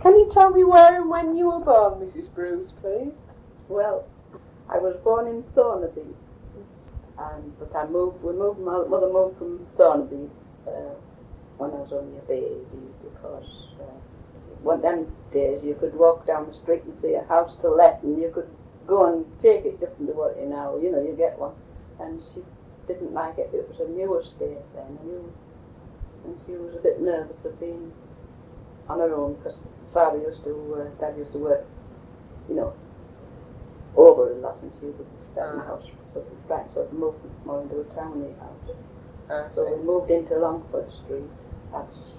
Can you tell me where and when you were born, Mrs. Bruce, please? Well, I was born in Thornaby, but my mother moved from Thornaby when I was only a baby, because one of them days you could walk down the street and see a house to let, and you could go and take it different to what you now, you get one. And she didn't like it. It was a new estate then, and she was a bit nervous of being on her own, because Dad used to work, over a lot, and she would be sat in the house, sort of moved more into a towny house. So we moved into Longford Street. That's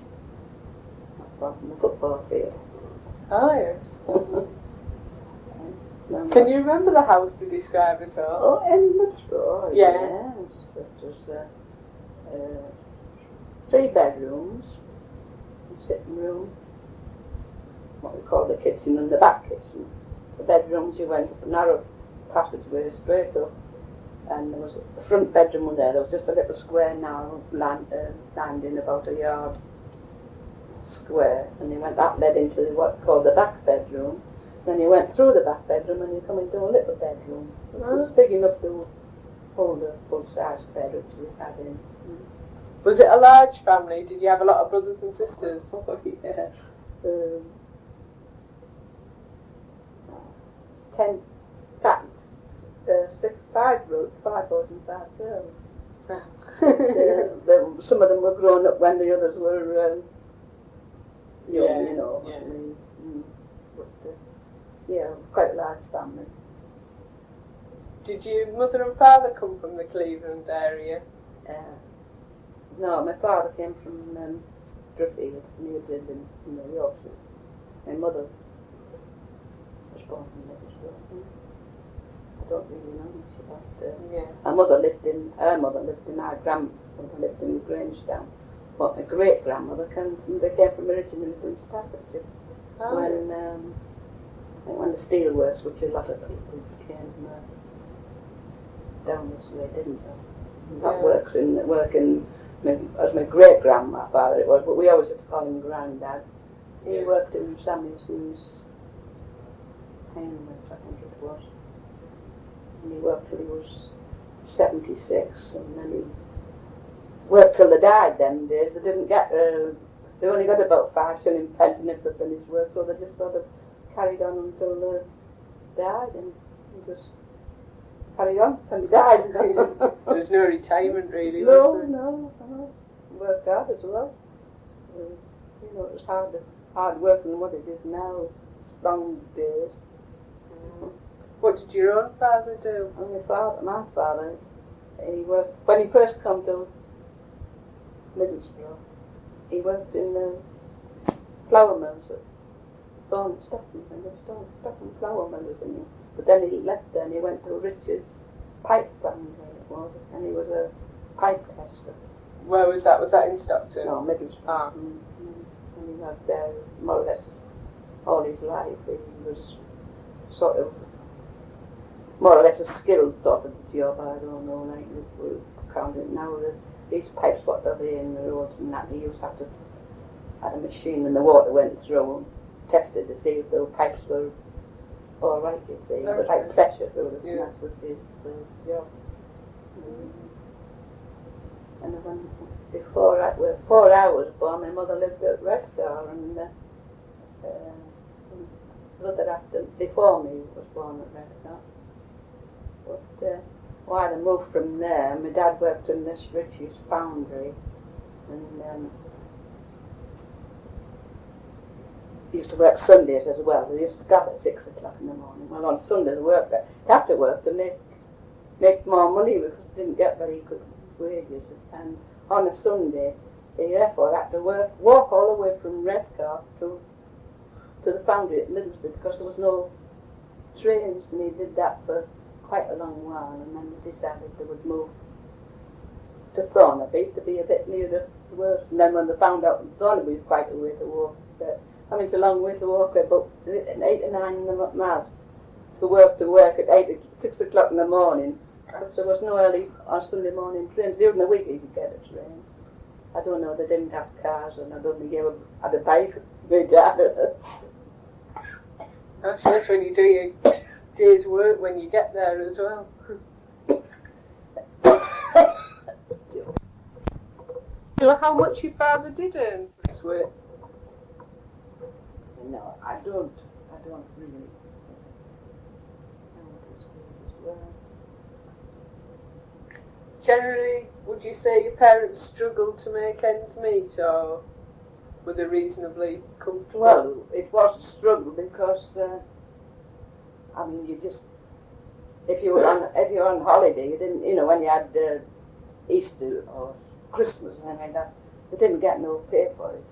not far from the football field. Oh, yes. Can you remember the house to describe it all? Oh, in Middlesbrough, yes. It was 3 bedrooms, a sitting room, what we call the kitchen, and the back kitchen. The bedrooms, you went up a narrow passageway straight up, and there was the front bedroom there. There was just a little square narrow landing, about a yard square, and that led into what we call the back bedroom. Then you went through the back bedroom and you come into a little bedroom, which was big enough to hold a full-size bed which we had in. Was it a large family? Did you have a lot of brothers and sisters? Oh, yeah. 5 boys and 5 girls. Some of them were grown up when the others were young, quite a large family. Did your mother and father come from the Cleveland area? No, my father came from Driffield, near Bridden, in Yorkshire. My mother was born in Middlesbrough. I don't really know much about her mother lived in my grandmother lived in Grangetown. But my great grandmother came originally from Staffordshire. When the Steelworks, which a lot of people came down this way, didn't they? That working as my great grandfather it was, but we always had to call him Grandad. He worked in Samuelson's Heinrich, I think it was. And he worked till he was 76, and then he worked till they died them days. They didn't get, they only got about 5 shilling pension if they finished work, so they just sort of carried on until they died, and he just carried on and he died. There was no retirement really, was there? No. Worked hard as well. It was hard working than what it is now, long days. What did your own father do? My father, he worked, when he first came to Middlesbrough, he worked in the flour mills at Stockton flour mills, but then he left there and he went to Rich's pipe foundry, and he was a pipe tester. Where was that? Was that in Stockton? No, Middlesbrough. And he worked there more or less all his life. He was sort of more or less a skilled sort of job. I don't know, like we count it now. These pipes, what they're in the roads and that, he used to have to had a machine and the water went through and tested to see if the pipes were all right, you see. It was like pressure through them, and that was his job. And then before I was born, my mother lived at Rediscovered, and brother before me was born at Rediscovered. But while I moved from there, my dad worked in this Rich's Foundry, and he used to work Sundays as well. They used to start at 6 o'clock in the morning. Well, on Sunday they worked there. They had to work to make more money because they didn't get very good wages. And on a Sunday, they therefore had to walk all the way from Redcar to the Foundry at Middlesbrough because there was no trains, and he did that for quite a long while, and then they decided they would move to Thornaby to be a bit nearer the works. And then when they found out Thornaby was quite a way to walk, it's a long way to walk, about 8 or 9 miles to work at 6 o'clock in the morning, because there was no early or Sunday morning trains. During the week you could get a train. I don't know, they didn't have cars, and I don't think they ever had a bike. My dad, Actually, that's when you do your day's work when you get there as well. You know how much your father did earn for his work? No, I don't really. Generally, would you say your parents struggled to make ends meet, or were they reasonably comfortable? Well, it was a struggle because, I mean, you just, if you were on holiday, you didn't, you know, when you had Easter or Christmas or anything like that, they didn't get no pay for it.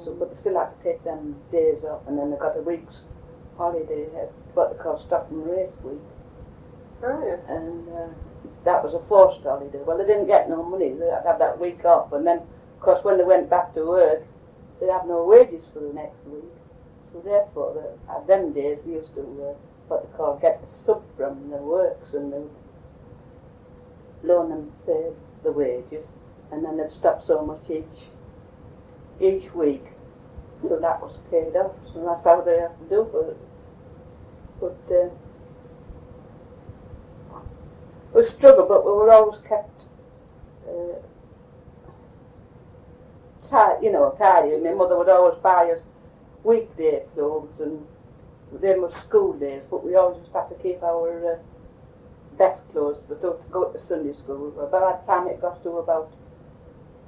So, but they still had to take them days off, and then they got a week's holiday, what they call stock and race week. Oh, yeah. And that was a forced holiday. Well, they didn't get no money. They had to have that week off, and then, of course, when they went back to work, they had no wages for the next week. So therefore, at them days, they used to what they call get the sub from the works, and they would loan them, say, the wages, and then they'd stop so much each week, so that was paid off. So that's how they have to do for it. But it was a struggle, but we were always kept tidy. My mother would always buy us weekday clothes, and they were school days, but we always used to have to keep our best clothes to go to Sunday school. But by that time it got to about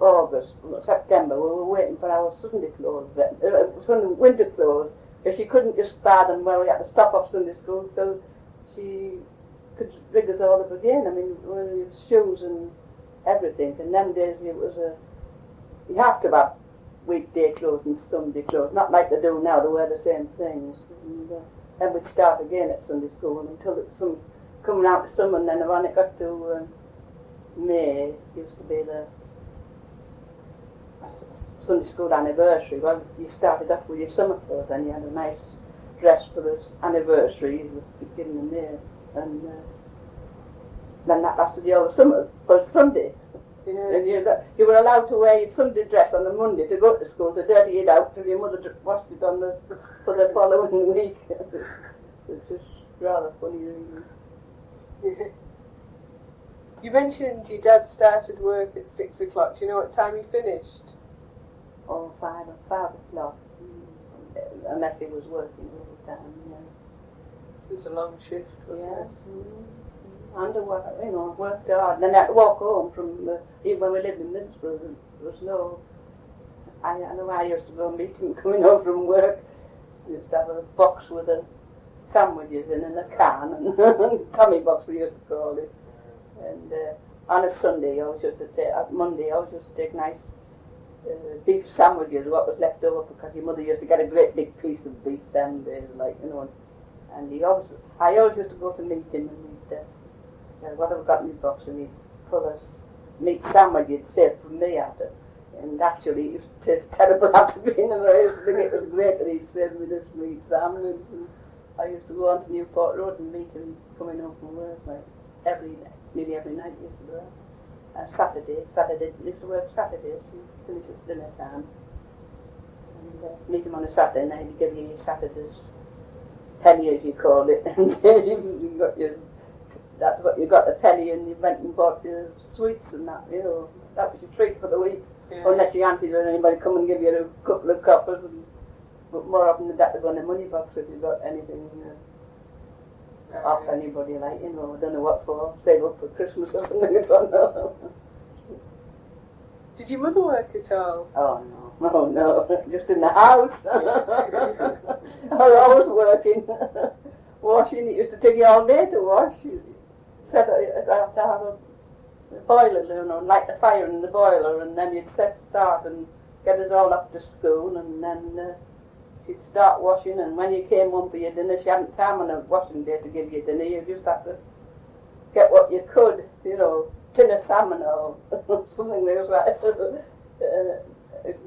August, September, we were waiting for our Sunday clothes, Sunday winter clothes, because she couldn't just buy them. Well, we had to stop off Sunday school so she could rig us all up again. I mean, shoes and everything. In them days it was you had to have weekday clothes and Sunday clothes, not like they do now. They wear the same things. And then we'd start again at Sunday school until it was coming out to summer, and then when it got to May, it used to be the Sunday school anniversary. Well, you started off with your summer clothes, and you had a nice dress for the anniversary, the beginning of May, and then that lasted you all the summer for Sundays. Yeah. And you were allowed to wear your Sunday dress on a Monday to go to school, to dirty it out till your mother washed it for the following week. It's just rather funny, really. You mentioned your dad started work at 6 o'clock. Do you know what time he finished? Or 5 o'clock, unless he was working all the time. Yeah. It was a long shift, wasn't it? And worked hard. And then I had to walk home from, even when we lived in Middlesbrough, there was no, I know I used to go and meet him coming home from work. We used to have a box with the sandwiches in and a can, and Tommy box they used to call it. And on a Sunday, I always used to take, Monday, I always used to take nice beef sandwiches, what was left over, because your mother used to get a great big piece of beef them days, like, you know. And I always used to go to meet him, and he'd say, what have I got in my box? And he'd pull us meat sandwich he'd saved for me after. And actually, it used to taste terrible after being in there. I used to think it was great that he saved me this meat sandwich. And I used to go on to Newport Road and meet him coming home from work, like, nearly every night he used to go out. And Saturday, he used to work Saturdays, so he'd finish at dinner time. And meet him on a Saturday night, he'd give you your Saturday's penny, as you call it. And you got that's what you got, a penny, and you went and bought your sweets and that, you know. That was your treat for the week. Yeah. Unless your aunties or anybody come and give you a couple of coppers, but more often than that they go in the money box if you got anything off anybody, like, you know, I don't know what for, save up for Christmas or something, I don't know. Did your mother work at all? Oh no, just in the house. I was always working. Washing, it used to take you all day to wash. Said I'd have to have a boiler, you know, light the fire in the boiler, and then you'd start and get us all up to school, and then she'd start washing, and when you came home for your dinner, she hadn't time on a washing day to give you dinner. You just had to get what you could, you know, tin of salmon or something like that.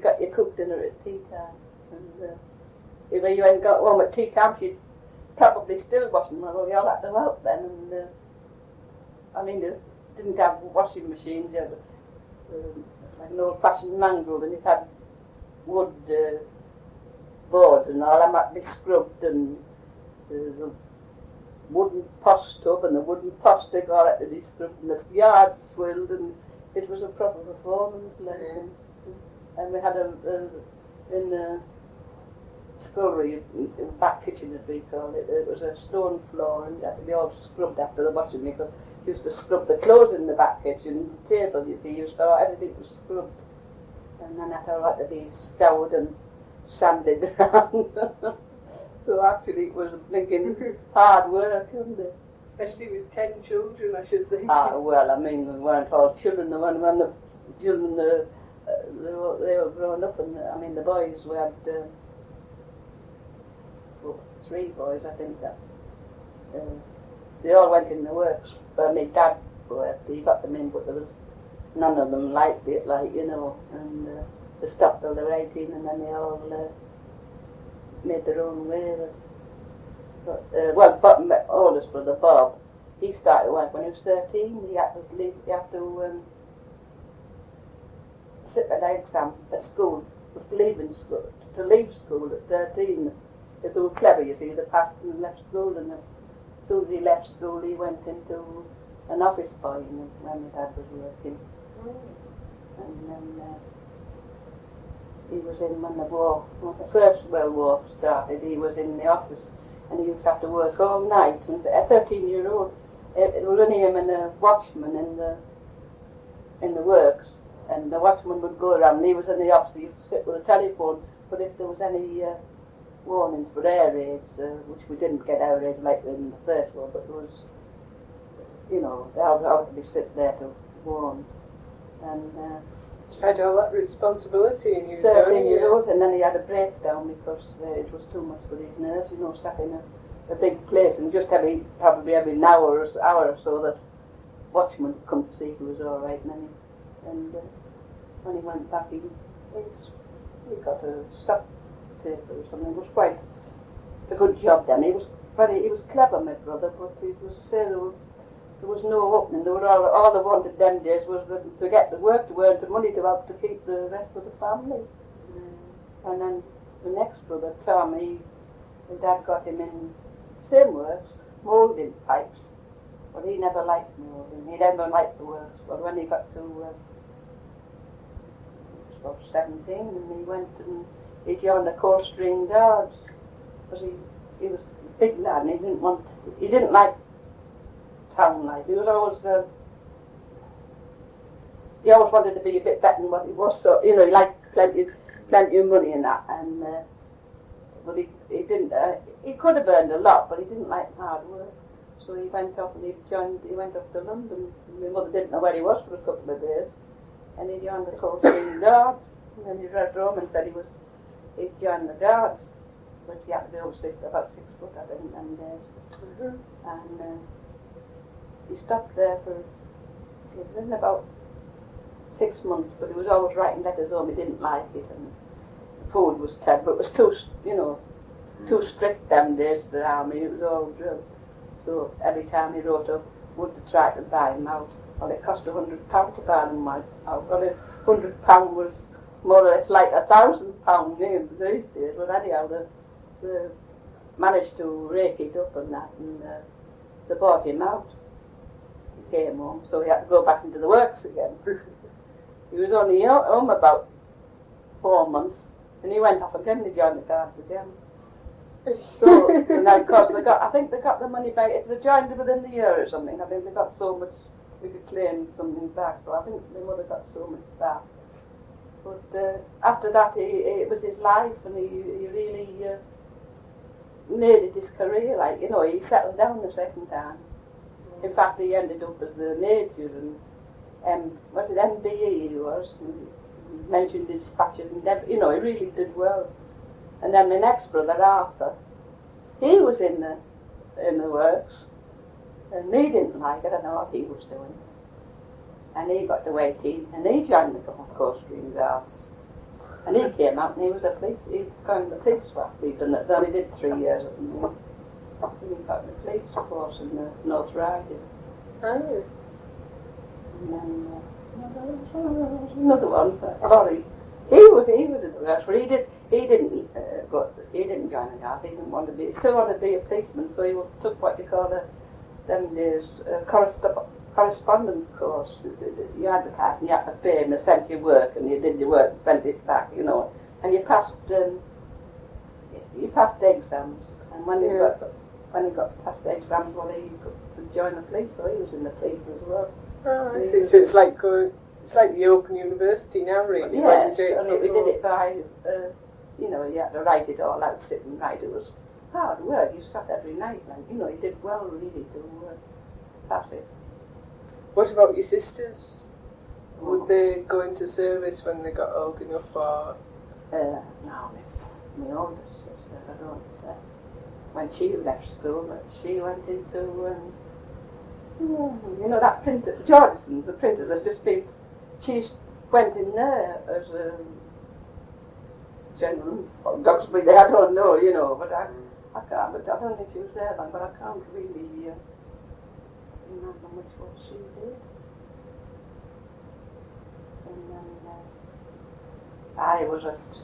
Got your cooked dinner at tea time. And if you hadn't got home at tea time, she'd probably still washing. Well, we all had to help then, and I mean, they didn't have washing machines. You had like an old-fashioned mangle, and it had wood boards and all. Them had to be scrubbed, and the wooden posh tub and the wooden posh dig all had to be scrubbed and the yard swilled, and it was a proper performance. And we had in the scullery, back kitchen as we call it, it was a stone floor, and it had to be all scrubbed after the washing because you used to scrub the clothes in the back kitchen. The table, you see, everything was scrubbed, and then that all had to be scoured and sanded around. So actually it was thinking hard work, wasn't it? Especially with 10 children, I should think. Well, I mean, we weren't all children. When the children, they were growing up, and the boys, we had 3 boys, I think, that they all went in the works. But my dad worked, he got them in, but there was none of them liked it, and they stopped till they were 18, and then they all made their own way. But my oldest brother, Bob, he started work when he was 13. He had to leave, sit an exam at school, to leave school at 13. If they were clever, you see, they passed and left school, and as soon as he left school, he went into an office boy when my dad was working. And then he was in when the First World War started, he was in the office, and he used to have to work all night. And at 13-year-old, it was only him and a watchman in the works, and the watchman would go around, and he was in the office. He used to sit with a telephone, but if there was any warnings for air raids, which we didn't get air raids like in the First War, but there was, they had to be sit there to warn. And had all that responsibility, and you 13-year-old, and then he had a breakdown because it was too much for his nerves. Sat in a big place, and just probably every hour or so that watchman would come to see if he was all right. And when he went back, he got a stock tape or something. It was quite a good job then. He was clever, my brother, but he was there was no opening. All they wanted them days was to get the work, to earn the money to help to keep the rest of the family. And then the next brother, Tom, my dad got him in same works, moulding pipes, but he never liked moulding. He never liked the works. But when he got to he was about 17, and he went and he joined the coastering guards because he was a big lad, and he didn't like town life. He was always he always wanted to be a bit better than what he was. So he liked plenty of money and that. And but he didn't. He could have earned a lot, but he didn't like hard work. So he went off and he went off to London. My mother didn't know where he was for a couple of days, and he joined the coasting guards. And then he wrote home and said he'd joined the guards, which he had to be about 6 foot, I think, them days. And he stopped there for about 6 months, but he was always writing letters home. He didn't like it, and the food was terrible. It was too strict them days for the army. It was all drill. So every time he wrote up, would they try to buy him out? Well, it cost £100 to buy him out. Well, £100 was more or less like £1,000 these days. But anyhow, they managed to rake it up and that, and they bought him out. He came home, so he had to go back into the works again. He was only home about 4 months, and he went off again to join the guards again. So, and then of course I think they got the money back. If they joined within the year or something, I think they got so much, we could claim something back. So I think my mother got so much back. But after that, it was his life, and he really made it his career. He settled down the second time. In fact, he ended up as the major, and was it MBE he was? He mentioned his dispatches, and he really did well. And then my next brother, Arthur, he was in the works, and he didn't like it. I don't know what he was doing. And he got to 18, and he joined the coasting guards. And he came out, and he was a police. He joined the police force. He'd done it. They only did 3 years or something. And he got in the police force in the North Riding. Oh. And then another one, Laurie. He was in the works, but he didn't he didn't join the Guards. He didn't want to be. He still wanted to be a policeman, so he took what you call them days correspondence course. You advertised and you had to pay, and they sent you work, and you did your work and sent it back, you know. And you passed the exams, and when he got past the exams, well, he could join the police. So he was in the police as well. Oh, I see. So it's like the Open University now, really. Yes, and we did it by, you know, you had to write it all out, sit and write. It was hard work. You sat every night, like, you know, you did well really to pass it. What about your sisters? Would they go into service when they got old enough, or? No, my oldest sister, I don't. When she left school, she went into, you know, that printer, Jordison's, the printers. There's just been. She went in there as a general, Duxbury. I don't know, you know, but I can't. But I don't think she was there long. But I can't really remember much what she did. And then I was at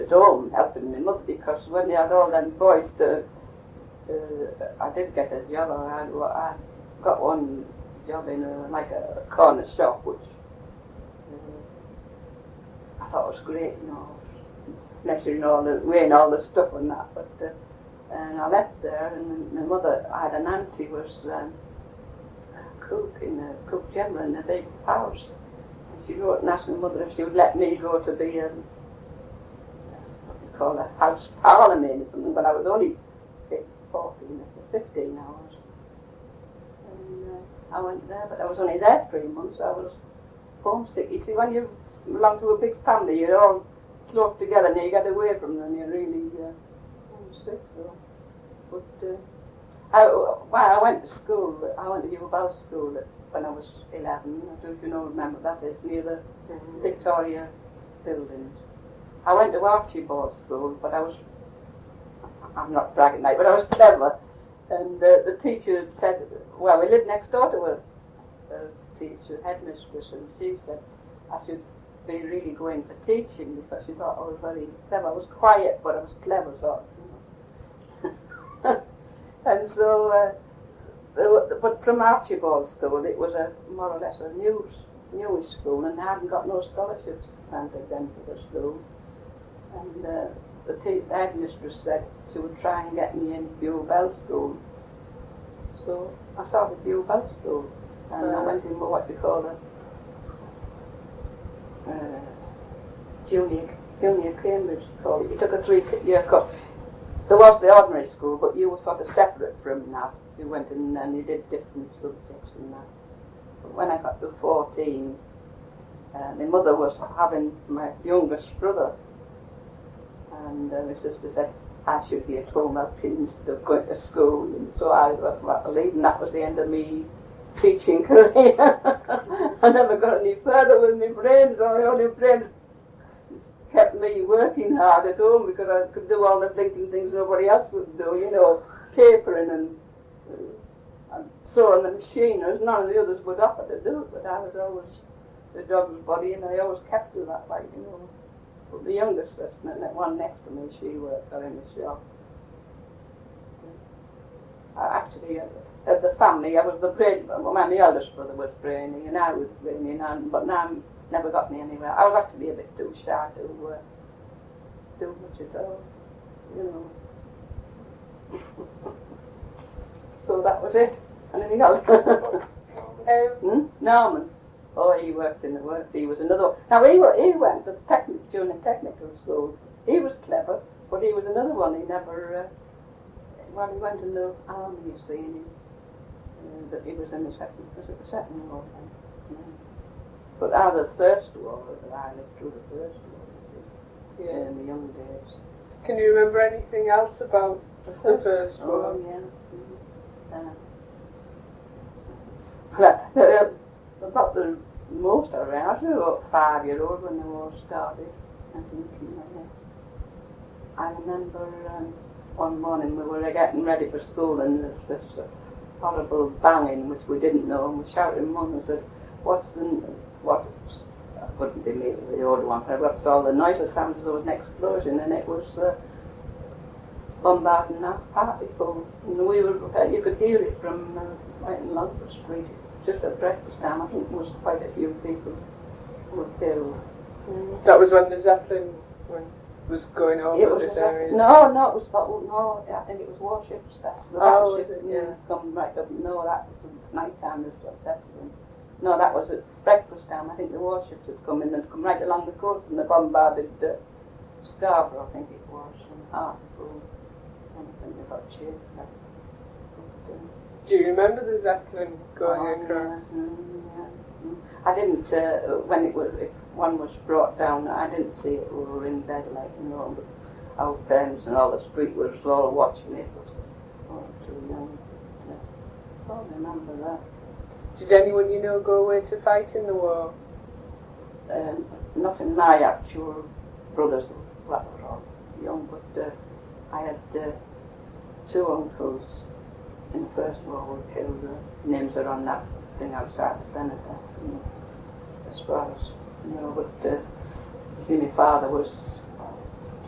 home helping my mother, because when they had all them boys I did get a job. I got one job in a corner shop, which I thought was great, you know, weighing all the stuff and that. But and I left there, and my mother, I had an aunt who was a cook general in a big house. And she wrote and asked my mother if she would let me go to be called a house parlourmaid or something, but I was only 15 hours. And I went there, but I was only there 3 months. I was homesick. You see, when you belong to a big family, you're all close together, and you get away from them, you're really homesick. So. But I went to school. I went to Hugh school when I was 11. I don't know if you remember that is near the Victoria buildings. I went to Archibald school, but I'm not bragging now, but I was clever. And the teacher had said, well, we lived next door to a teacher, headmistress, and she said I should be really going for teaching, because she thought I was very clever. I was quiet, but I was clever, sort of, you know. And so, but from Archibald school, it was more or less a newish school, and they hadn't got no scholarships granted then for the school. And the headmistress said she would try and get me in Bell School. So I started Bell School, and I went in what you call a junior Cambridge called. You took a 3-year course. There was the ordinary school, but you were sort of separate from that. You went in and you did different subjects and that. But when I got to 14, my mother was having my youngest brother. And my sister said I should be at home helping instead of going to school. And so I got leave, and that was the end of me teaching career. I never got any further with my brains. My only brains kept me working hard at home, because I could do all the blinking things nobody else would do, you know, papering and sewing the machine. There was none of the others would offer to do it, but I was always the dog's body, and I always kept to that, like, you know. But the youngest sister, the one next to me, she worked in the shop. Actually, of the family, I was the brain. Well, my eldest brother was brainy, and I was brainy, but now never got me anywhere. I was actually a bit too shy to do much at all, you know. So that was it. Anything else? Norman. Oh, he worked in the works. He was another one. Now, he went to the junior technical school. He was clever, but he was another one. He never, he went in the army, you see, and he was in the second war then? Yeah. But out of the first war, I lived through the first war, you see, in the young days. Can you remember anything else about the first war? Oh, yeah. About the most I remember, I was about 5-year-old when the war started, I think. I remember one morning we were getting ready for school, and there was this horrible banging which we didn't know, and we shouted at Mum and said, what wouldn't be me, the old one. I watched all the noises, sounds there was an explosion, and it was bombarding Hartlepool. And we were, you could hear it from right in Longford Street, just at breakfast time. I think there was quite a few people who were killed. That was when the Zeppelin was going over this area? No, it was I think it was warships that. The battleship come right up. No, that was night time, this was Zeppelin. No, that was at breakfast time. I think the warships had come in and come right along the coast and they bombarded Scarborough, I think it was, and Hartlepool. And I think they got chased back. Do you remember the Zeppelin going across? I didn't, when one was brought down, I didn't see it. We were in bed, like, you know, but our parents and all the street was all watching it, but I was too young. I don't remember that. Did anyone you know go away to fight in the war? Not in my actual brothers, well, they were all young, but I had two uncles in the First World War killed. Names are on that thing outside the Senate there, as far as, you know, but you see, my father was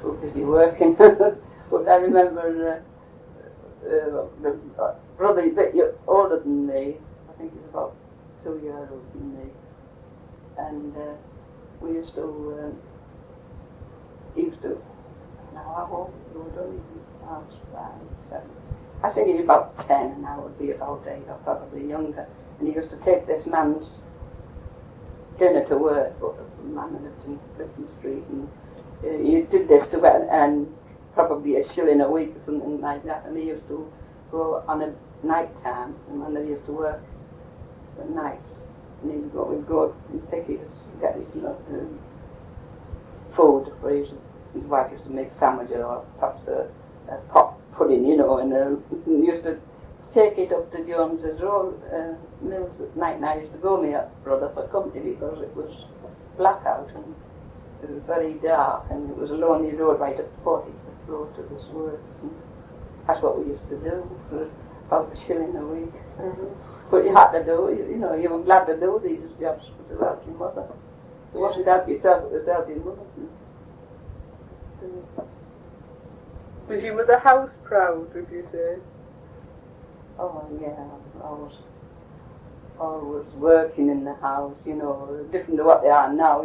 too busy working. But I remember the brother a bit older than me, I think he's about 2 years older than me, and we used to, now how old we were only, I was 5, 7, I think he was about 10 and I would be about 8 or probably younger, and he used to take this man's dinner to work, but the man who lived in Clifton Street, and he did this to and probably a shilling a week or something like that, and he used to go on a night time, and when they used to work at nights, and we'd go and get his food for his wife used to make sandwiches or perhaps a pot pudding, you know, and he used to take it up to Jones's Road Mills at night, and I used to go with my brother for company because it was blackout and it was very dark and it was a lonely road right up 40th road to this works, and that's what we used to do for about a shilling a week. But you had to do it, you know, you were glad to do these jobs to help your mother. It wasn't to help yourself, it was to help your mother. Was your mother house proud, would you say? Oh yeah, I was always working in the house, you know, different to what they are now.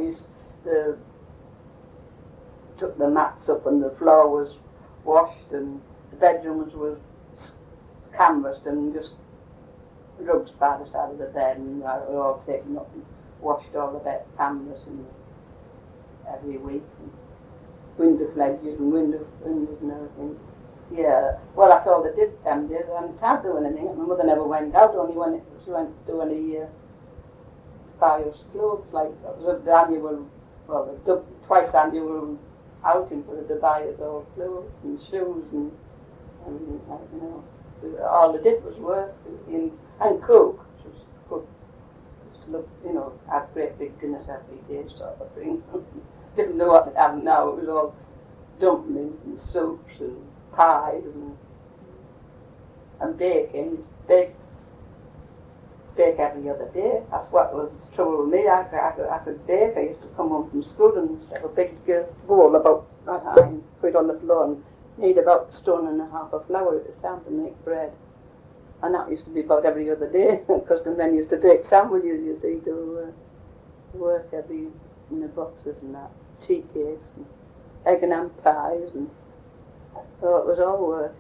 Took the mats up and the floor was washed and the bedrooms was canvassed and just rugs by the side of the bed, and we were all taken up and washed all the bed canvas and every week. And window fledges and windows and everything. Yeah, well, that's all they did them days. I hadn't had to do anything. My mother never went out, only when she went to any buy us clothes. Like, that was the annual, well, the twice annual outing for the buy us all clothes and shoes and you know. So all they did was work and cook. She was cook. Used to look, you know, have great big dinners every day, sort of thing. Didn't know what they have now. It was all dumplings and soups and pies and baking. Bake every other day. That's what was the trouble with me. I could bake. I used to come home from school and have a big bowl about that high and put it on the floor and need about 1.5 stone of flour at a time to make bread. And that used to be about every other day because the men used to take sandwiches, you see, to work in the boxes and that. Tea cakes and egg and ham pies, and so it was all work.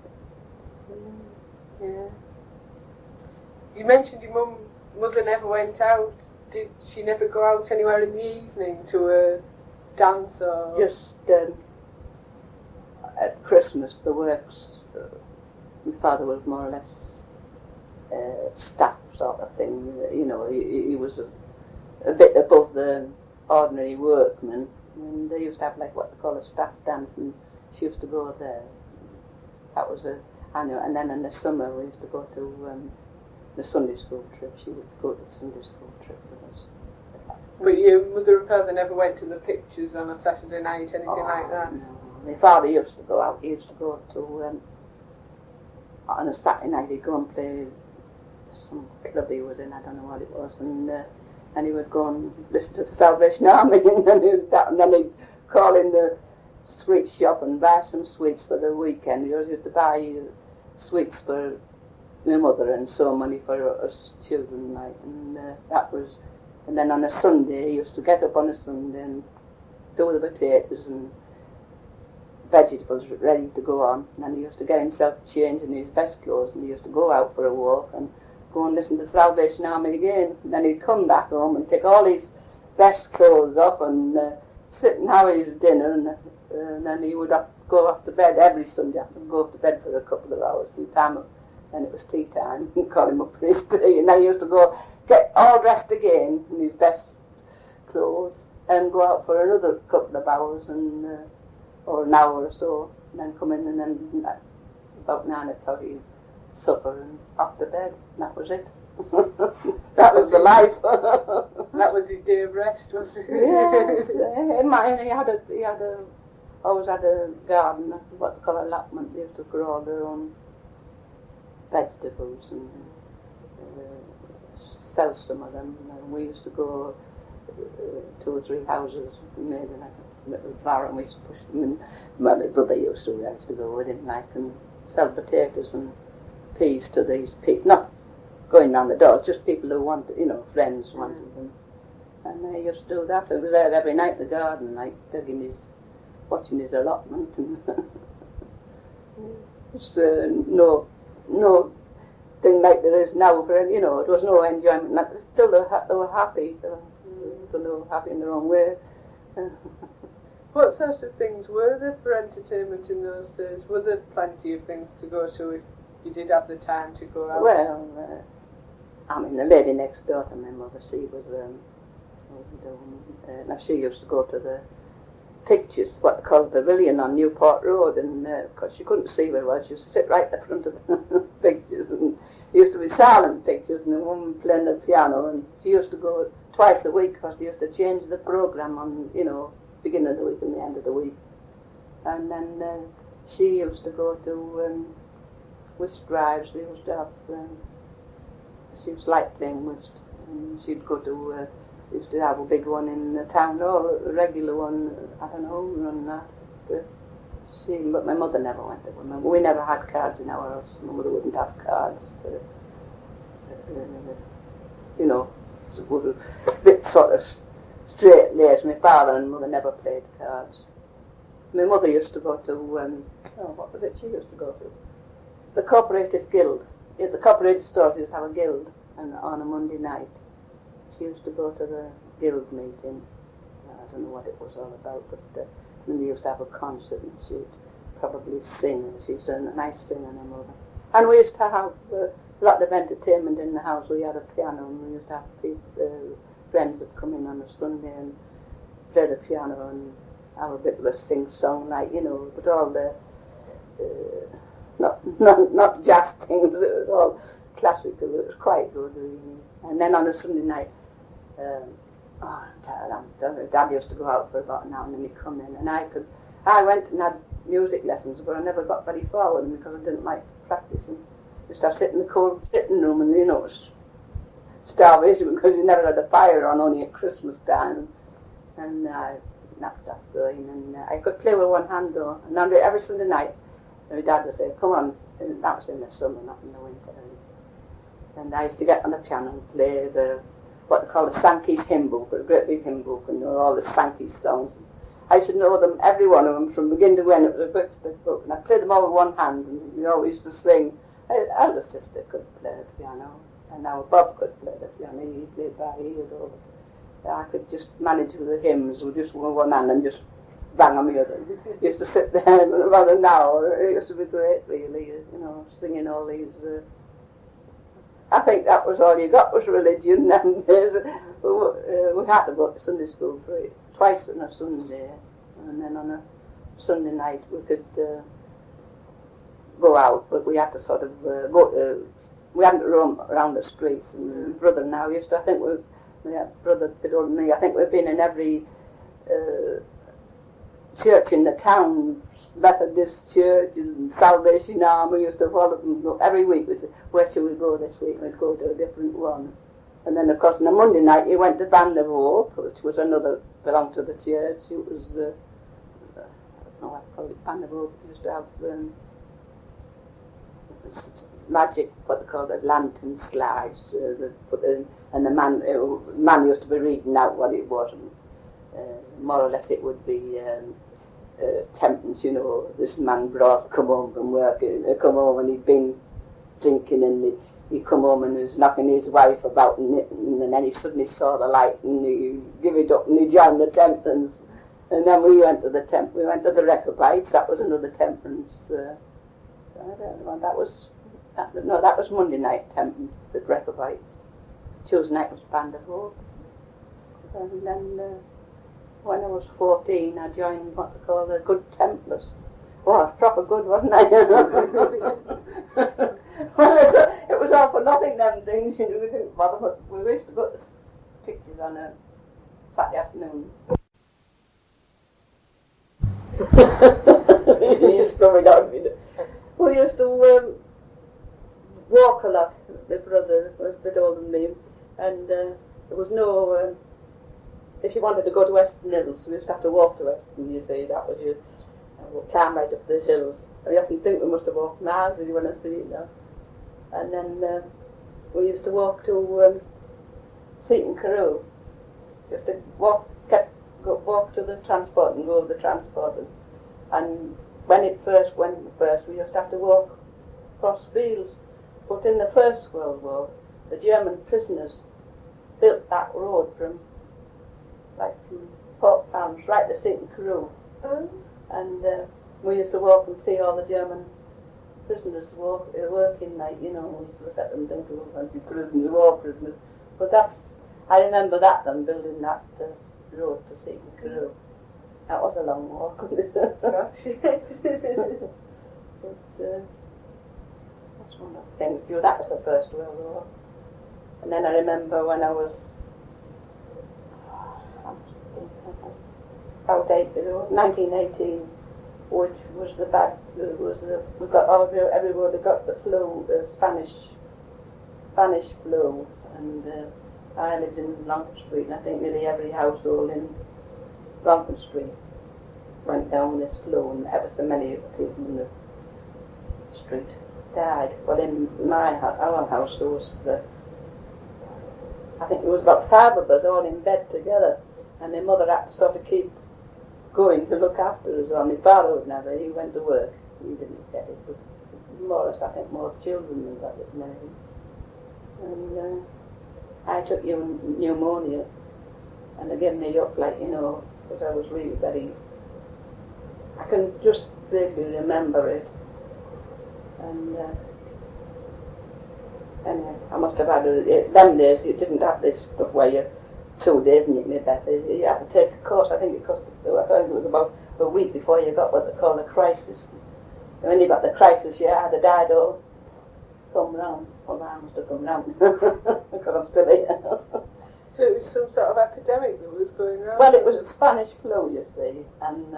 Yeah. You mentioned your mother never went out. Did she never go out anywhere in the evening to a dance or? Just at Christmas, the works. My father was more or less staff sort of thing. You know, he was a bit above the ordinary workman. And they used to have like what they call a staff dance, and she used to go there. That was annual. And then in the summer we used to go to the Sunday school trip. She would go to the Sunday school trip with us. But your mother and father never went to the pictures on a Saturday night, anything like that? No. My father used to go out. He used to go to on a Saturday night. He'd go and play some club he was in. I don't know what it was, and and he would go and listen to the Salvation Army, and then he'd call in the sweet shop and buy some sweets for the weekend. He always used to buy sweets for my mother and so money for us children, like, and that was. And then on a Sunday, he used to get up on a Sunday and do the potatoes and vegetables ready to go on. And then he used to get himself changed in his best clothes, and he used to go out for a walk and go and listen to the Salvation Army again. And then he'd come back home and take all his best clothes off and sit and have his dinner, and then he would have to go off to bed every Sunday. Have to go off to bed for a couple of hours, and then it was tea time. He'd call him up for his tea, and then he used to go get all dressed again in his best clothes and go out for another couple of hours and or an hour or so, and then come in, and then about 9 o'clock he'd supper and off to bed, and that was it. That was the life. That was his day of rest, was it? Yes, he always had a garden, what they call allotment. They used to grow all their own vegetables and sell some of them. And we used to go 2 or 3 houses, we made a little bar, and we used to push them in. My brother used to go with him, like, and sell potatoes and peas to these people, not going round the doors, just people who wanted, friends wanted them. And they used to do that. I was there every night in the garden, like, watching his allotment, and just no thing like there is now for, it was no enjoyment. Like, still they were happy, they were happy in their own way. What sort of things were there for entertainment in those days? Were there plenty of things to go to if you did have the time to go out? Well, the lady next door to my mother, she was, now she used to go to the pictures, what they call the pavilion on Newport Road, and because she couldn't see very well, she used to sit right in the front of the pictures, and it used to be silent pictures, and the woman playing the piano, and she used to go twice a week because they used to change the programme on, beginning of the week and the end of the week. And then she used to go to whist drives. They used to have, she was like playing whist, and she'd go to, used to have a big one in the town hall, a regular one, I don't know who run that. But my mother never went to one. We never had cards in our house. My mother wouldn't have cards. It's a bit sort of straight-laced. My father and mother never played cards. My mother used to go to, what was it she used to go to? The Cooperative Guild. The cooperative stores used to have a guild, and on a Monday night she used to go to the guild meeting. I don't know what it was all about, but then they used to have a concert, and she'd probably sing. She was a nice singer, my mother. And we used to have a lot of entertainment in the house. We had a piano, and we used to have people, friends would come in on a Sunday and play the piano and have a bit of a sing-song, like, but all the not jazz things. It was all classical. It was quite good, really. And then on a Sunday night, Dad used to go out for about an hour, and then he'd come in, and I went and had music lessons, but I never got very far with them because I didn't like practicing. Just to sit in the cold sitting room, and it was starvation because you never had a fire on, only at Christmas time, and I napped off going, and I could play with one hand though, and every Sunday night my dad would say, come on, and that was in the summer, not in the winter, and I used to get on the piano and play what they call the Sankey's hymn book, a great big hymn book, and all the Sankey's songs. I should know them, every one of them, from beginning to end. It was a great big book, and I played them all with one hand, and we always used to sing. My elder sister could play the piano, and now Bob could play the piano. He played by ear, though. I could just manage with the hymns with just one hand and just bang on the other. Used to sit there for about an hour. It used to be great, really, singing all these. I think that was all you got was religion nowadays. We had to go to Sunday school twice on a Sunday, and then on a Sunday night we could go out, but we had to sort of we hadn't to roam around the streets. And brother now used to, I think brother a bit older than me, I think we've been in every church in the town, Methodist church and Salvation Army. We used to follow them every week. We'd say, where shall we go this week? We'd go to a different one. And then, of course, on the Monday night, you went to Band of Hope, which was another, belonged to the church. It was, I don't know what to call it, Band of Hope. They used to have magic, what they call it, lantern slides. And the man used to be reading out what it was. And, more or less it would be temptance, you know. This man come home from work, come home and he'd been drinking, and he'd come home and was knocking his wife about, and then he suddenly saw the light and he gave it up and he joined the temperance. And then we went to the Recapites. That was another temperance. I don't know, that was Monday night temperance, the Recapites. Tuesday night was Band of Hope. And then when I was 14, I joined what they call the Good Templars. Oh, I was proper good, wasn't I? Well, it was all for nothing, them things. You know, we didn't bother, but we used to go to pictures on a Saturday afternoon. He's coming out. We used to walk a lot. My brother was a bit older than me, and there was no. If you wanted to go to Western Hills, we used to have to walk to Western. You see, that was your time right up the hills. I often think we must have walked miles really when I see it now. And then we used to walk to Seaton Carew. We used to walk to the transport and go to the transport. And when it first went, we used to have to walk across fields. But in the First World War, the German prisoners built that road from Port Clarence right to St Carew. And we used to walk and see all the German prisoners working night, you know. We used to look at them and think, oh, fancy prisoners, war prisoners. But I remember them building that road to Seaton Carew. That was a long walk. But that's one of the things. That was the First World War. And then I remember when I was about 1918, which was we got everywhere they got the flu, Spanish flu, and I lived in Lonken Street, and I think nearly every household in Lonken Street went down this flu, and ever so many people in the street died. Well, in our house there was, I think there was about 5 of us all in bed together, and my mother had to sort of keep going to look after us. Well, my father would never, he went to work, he didn't get it, but more or less I think more children than got it than anything. And I took pneumonia, and they gave me up, like, you know, because I was really very, I can just vaguely remember it. And anyway, I must have had them days you didn't have this stuff where you 2 days and you get better. You had to take a course. I think it was about a week before you got what they call a crisis. And when you got the crisis, you had the dido come round. Well, I must have come round because I'm still here. So it was some sort of epidemic that was going around? Well, it was a Spanish flu, you see, and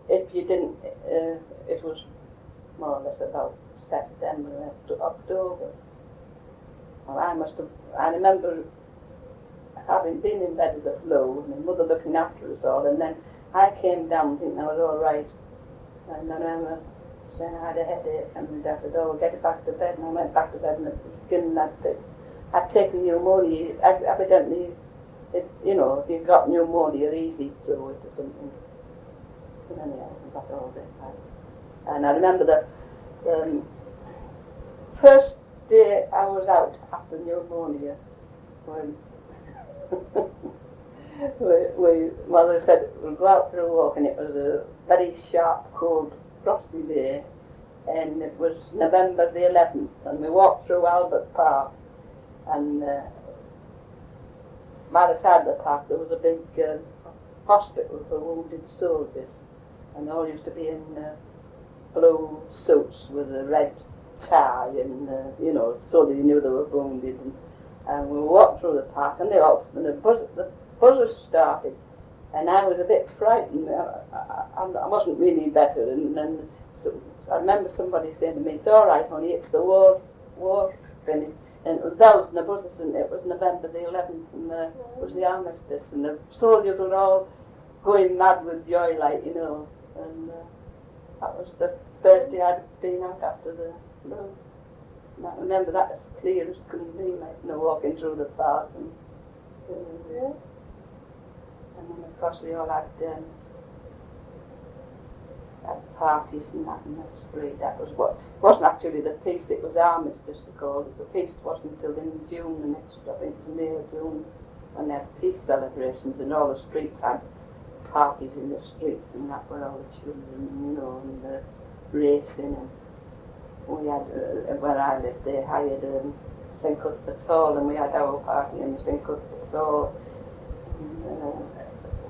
if you didn't, it was more or less about September to October. Well, I remember having been in bed with the flu, and my mother looking after us all, and then I came down thinking I was all right. And I remember saying I had a headache, and my dad said, oh, get it back to bed, and I went back to bed, and at the beginning I'd taken pneumonia. Evidently, you know, if you got pneumonia, easy through it or something. But anyhow, I got all that. And I remember the first day I was out after pneumonia, when mother said we'll go out for a walk, and it was a very sharp, cold, frosty day, and it was November the 11th, and we walked through Albert Park, and by the side of the park there was a big hospital for wounded soldiers, and they all used to be in blue suits with a red tie, and you know, so that you knew they were wounded. And we walked through the park, and the buzzers started, and I was a bit frightened. I wasn't really better, and so I remember somebody saying to me, "It's all right, honey. It's the war finished. And it was bells and the buzzers, and it was November the 11th, and it was the Armistice, and the soldiers were all going mad with joy, like, you know, and that was the first day I'd been out after the blow. And I remember that as clear as couldn't be, like, you know, walking through the park, and then of course they all had parties and that in the street. That was what wasn't actually the peace, it was Armistice they called it. The peace wasn't until in June, the next, I think it was May or June, when they had peace celebrations, and all the streets had parties in the streets, and that were all the children, you know, and the racing. And we had, where I lived, they hired St Cuthbert's Hall, and we had our party in St Cuthbert's Hall. And,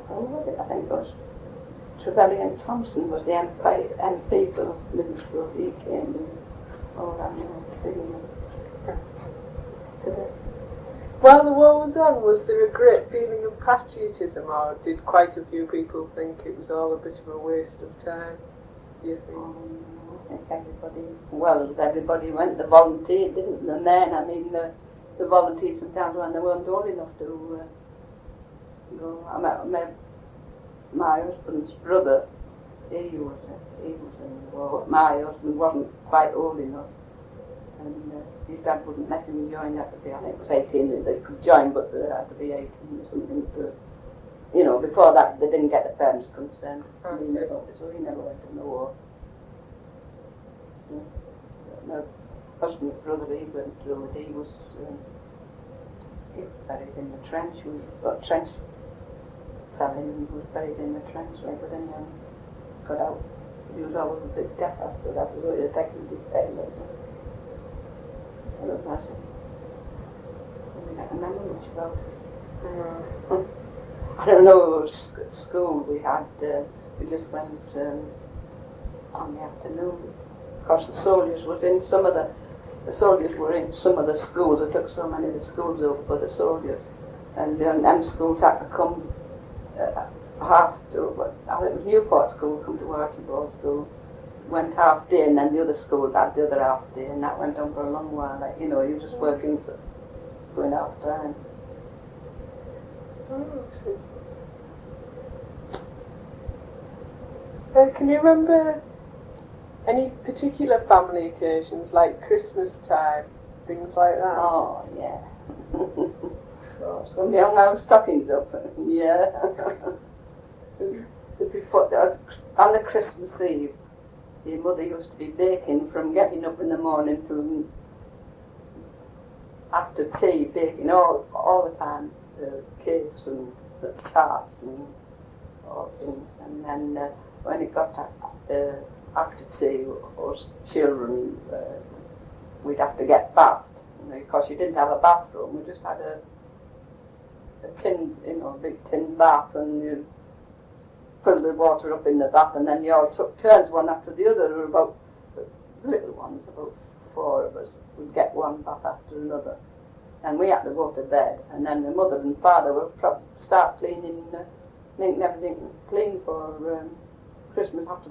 who was it? I think it was Trevelyan Thompson was the MP for Middlesbrough. He came and all that singing. While the war was on, was there a great feeling of patriotism, or did quite a few people think it was all a bit of a waste of time, do you think? I think everybody went, they volunteered, didn't they? The men, I mean, the volunteers sometimes when they weren't old enough to go. I met my husband's brother, he was in the war. My husband wasn't quite old enough, and his dad wouldn't let him join. That to be, I think it was 18 that he could join, but they had to be 18 or something to, you know, before that they didn't get the parents' consent. So he never went in the war. My husband's brother, he went through it. He was buried in the trench. Trench fell in and was buried in the trench, but then got out. He was always a bit deaf after that. It really affected his head. I don't know. I don't remember much about it. I don't know, at school we had, we just went on the afternoon. Of course the soldiers was in some of the soldiers were in some of the schools. They took so many of the schools over for the soldiers. And them schools had to come half to, I think it was Newport School, come to Archibald School. Went half day, and then the other school had the other half day, and that went on for a long while. Like, you know, you just working, so going half time. Can you remember any particular family occasions, like Christmas time, things like that? Oh, yeah. Some young hung stockings up, yeah. On the Christmas Eve, the mother used to be baking from getting up in the morning till after tea, baking all the time, the cakes and the tarts and all things. And then when it got after tea, us children, we'd have to get bathed, because you didn't have a bathroom. We just had a tin, a big tin bath, and you fill the water up in the bath, and then you all took turns one after the other. There were about, the little ones, about 4 of us, would get one bath after another. And we had to go to bed, and then the mother and father would start cleaning, making everything clean for Christmas after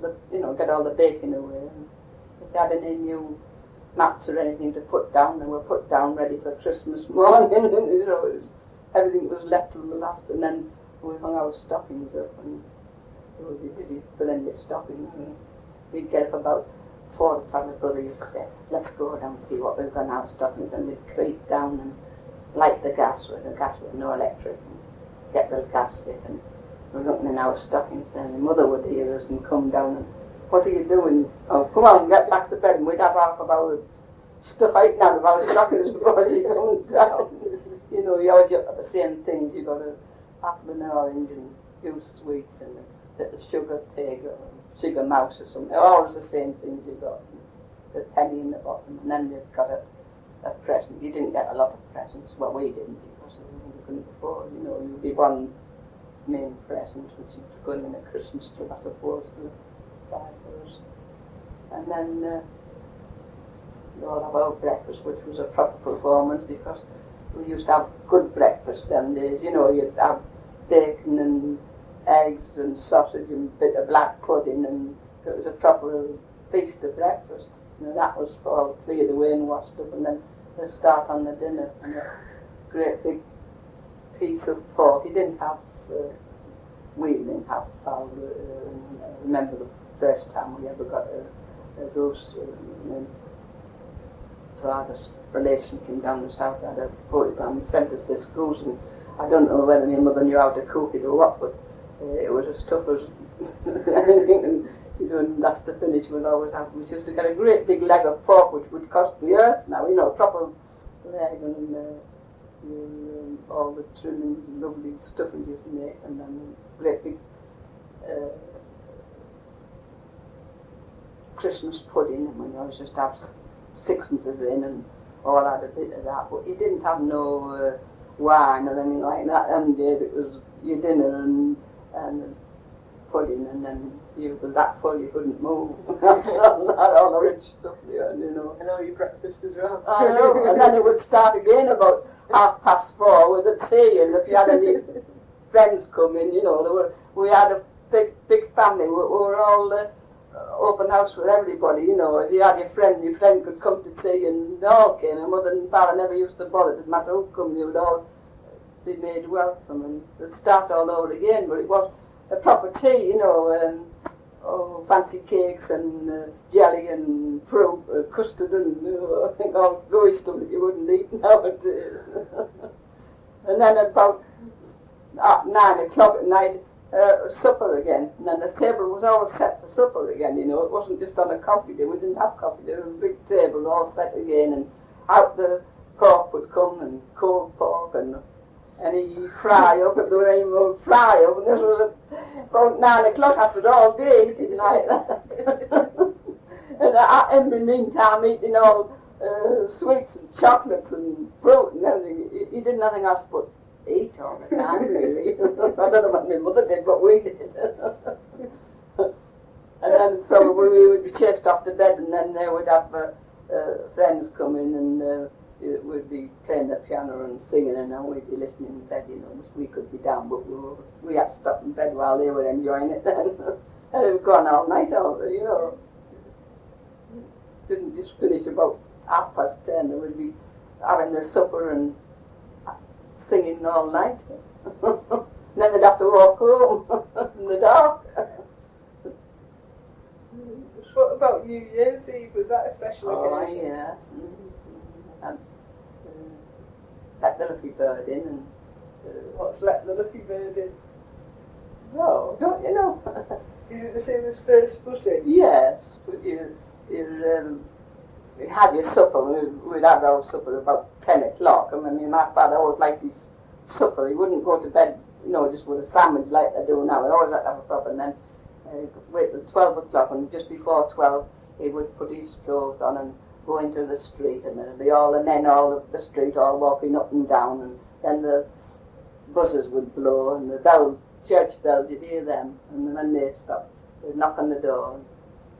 get all the baking away. And if they had any new mats or anything to put down, they were put down ready for Christmas morning. Everything was left till the last, and then we hung our stockings up, and we would be busy filling the stockings. And we'd get up about 4 o'clock. My brother used to say, "Let's go down and see what we've got in our stockings," and we'd creep down and light the gas with no electric, and get the gas lit, and we're looking in our stockings, and the mother would hear us and come down and, "What are you doing? Oh, come on, get back to bed." And we'd have half of our stuff out of our stockings before she comes down. You always got the same things. You got a apple and an orange and few sweets and a little sugar pig or sugar mouse or something. Always the same things you got. The penny in the bottom, and then you've got a present. You didn't get a lot of presents. Well, we didn't, because we couldn't afford. You'd be one main present, which you'd go in a Christmas tree, I suppose, to buy for us. And then we all have our breakfast, which was a proper performance, because we used to have good breakfast them days. You'd have bacon and eggs and sausage and a bit of black pudding, and it was a proper feast of breakfast. That was all cleared away and washed up, and then the start on the dinner, and a great big piece of pork. He didn't have, we didn't have fowl. I remember the first time we ever got a goose. Father's relation came down the south, had a poultry farm, and sent us this goose, and I don't know whether my mother knew how to cook it or what, but it was as tough as anything, and that's the finish we'd always have. We used to get a great big leg of pork, which would cost the earth now, proper leg, and all the trimmings and lovely stuffing you used to make, and then great big Christmas pudding, and we always just have sixpences in, and all had a bit of that, but you didn't have no wine or anything like that. Them days it was your dinner and pudding, and then you were that full you couldn't move. all the rich stuff there, And all your breakfast as well. I know, and then it would start again about 4:30 with the tea, and if you had any friends come in, we had a big family. We were all open house for everybody, If you had your friend could come to tea, and they all came, and Mother and Father never used to bother. It didn't matter who come, they would all be made welcome, and it'd start all over again, but it was a proper tea, fancy cakes and jelly and fruit, custard and all gooey stuff that you wouldn't eat nowadays. And then about 9 o'clock at night, supper again, and then the table was all set for supper again, it wasn't just on a coffee day. We didn't have coffee day, it was a big table all set again, and out the pork would come, and cold pork, and any fry up, if there were any more fry up, and this was about 9 o'clock after all day, eating like that. And in the meantime eating all sweets and chocolates and fruit and everything. He did nothing else but eat all the time, really. I don't know what my mother did, but we did. And then probably we would be chased off to bed, and then they would have friends come in, and we'd be playing the piano and singing, and then we'd be listening in bed, We could be down, but we had to stop in bed while they were enjoying it then. And it would go on all night, Didn't just finish about 10:30. We'd be having the supper and singing all night. And then they'd have to walk home in the dark. What about New Year's Eve? Was that a special occasion? Oh, yeah. And let the lucky bird in. And what's let the lucky bird in? Oh, don't you know? Is it the same as first footing? Yes, but you had your supper. We'd have our supper about 10 o'clock. And my father always liked his supper. He wouldn't go to bed, just with a sandwich like they do now. He always had to have a supper, and then wait till 12 o'clock, and just before 12 he would put his clothes on and go into the street, and there'd be all the men all of the street all walking up and down, and then the buzzers would blow, and the church bells, you'd hear them, and then they'd stop, they'd knock on the door, and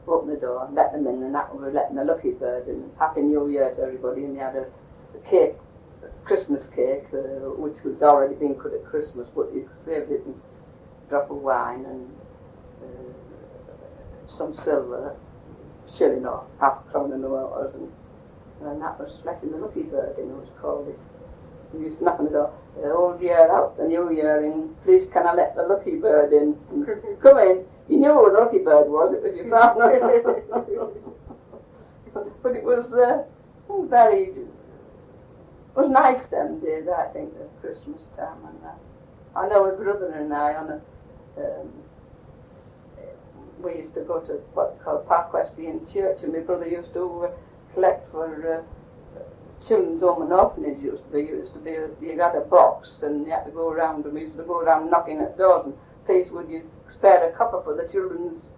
open the door and let them in, and that was letting the lucky bird in. Happy New Year to everybody. And they had a cake, a Christmas cake, which was already been cut at Christmas, but you saved it in a drop of wine and some silver, shilling or half-crown in the waters, and that was letting the lucky bird in, it was called it. We used to knock on the door, the old year out, the new year in, please can I let the lucky bird in? Come in. You knew who the lucky bird was, it was your father. But it was it was nice them days, I think, the Christmas time and that. I know my brother and I, we used to go to what they call Park Wesleyan Church, and my brother used to collect for children's home and orphanage. Used to be you got a box, and you had to go around, and we used to go around knocking at doors, and please would you spare a copper for the children's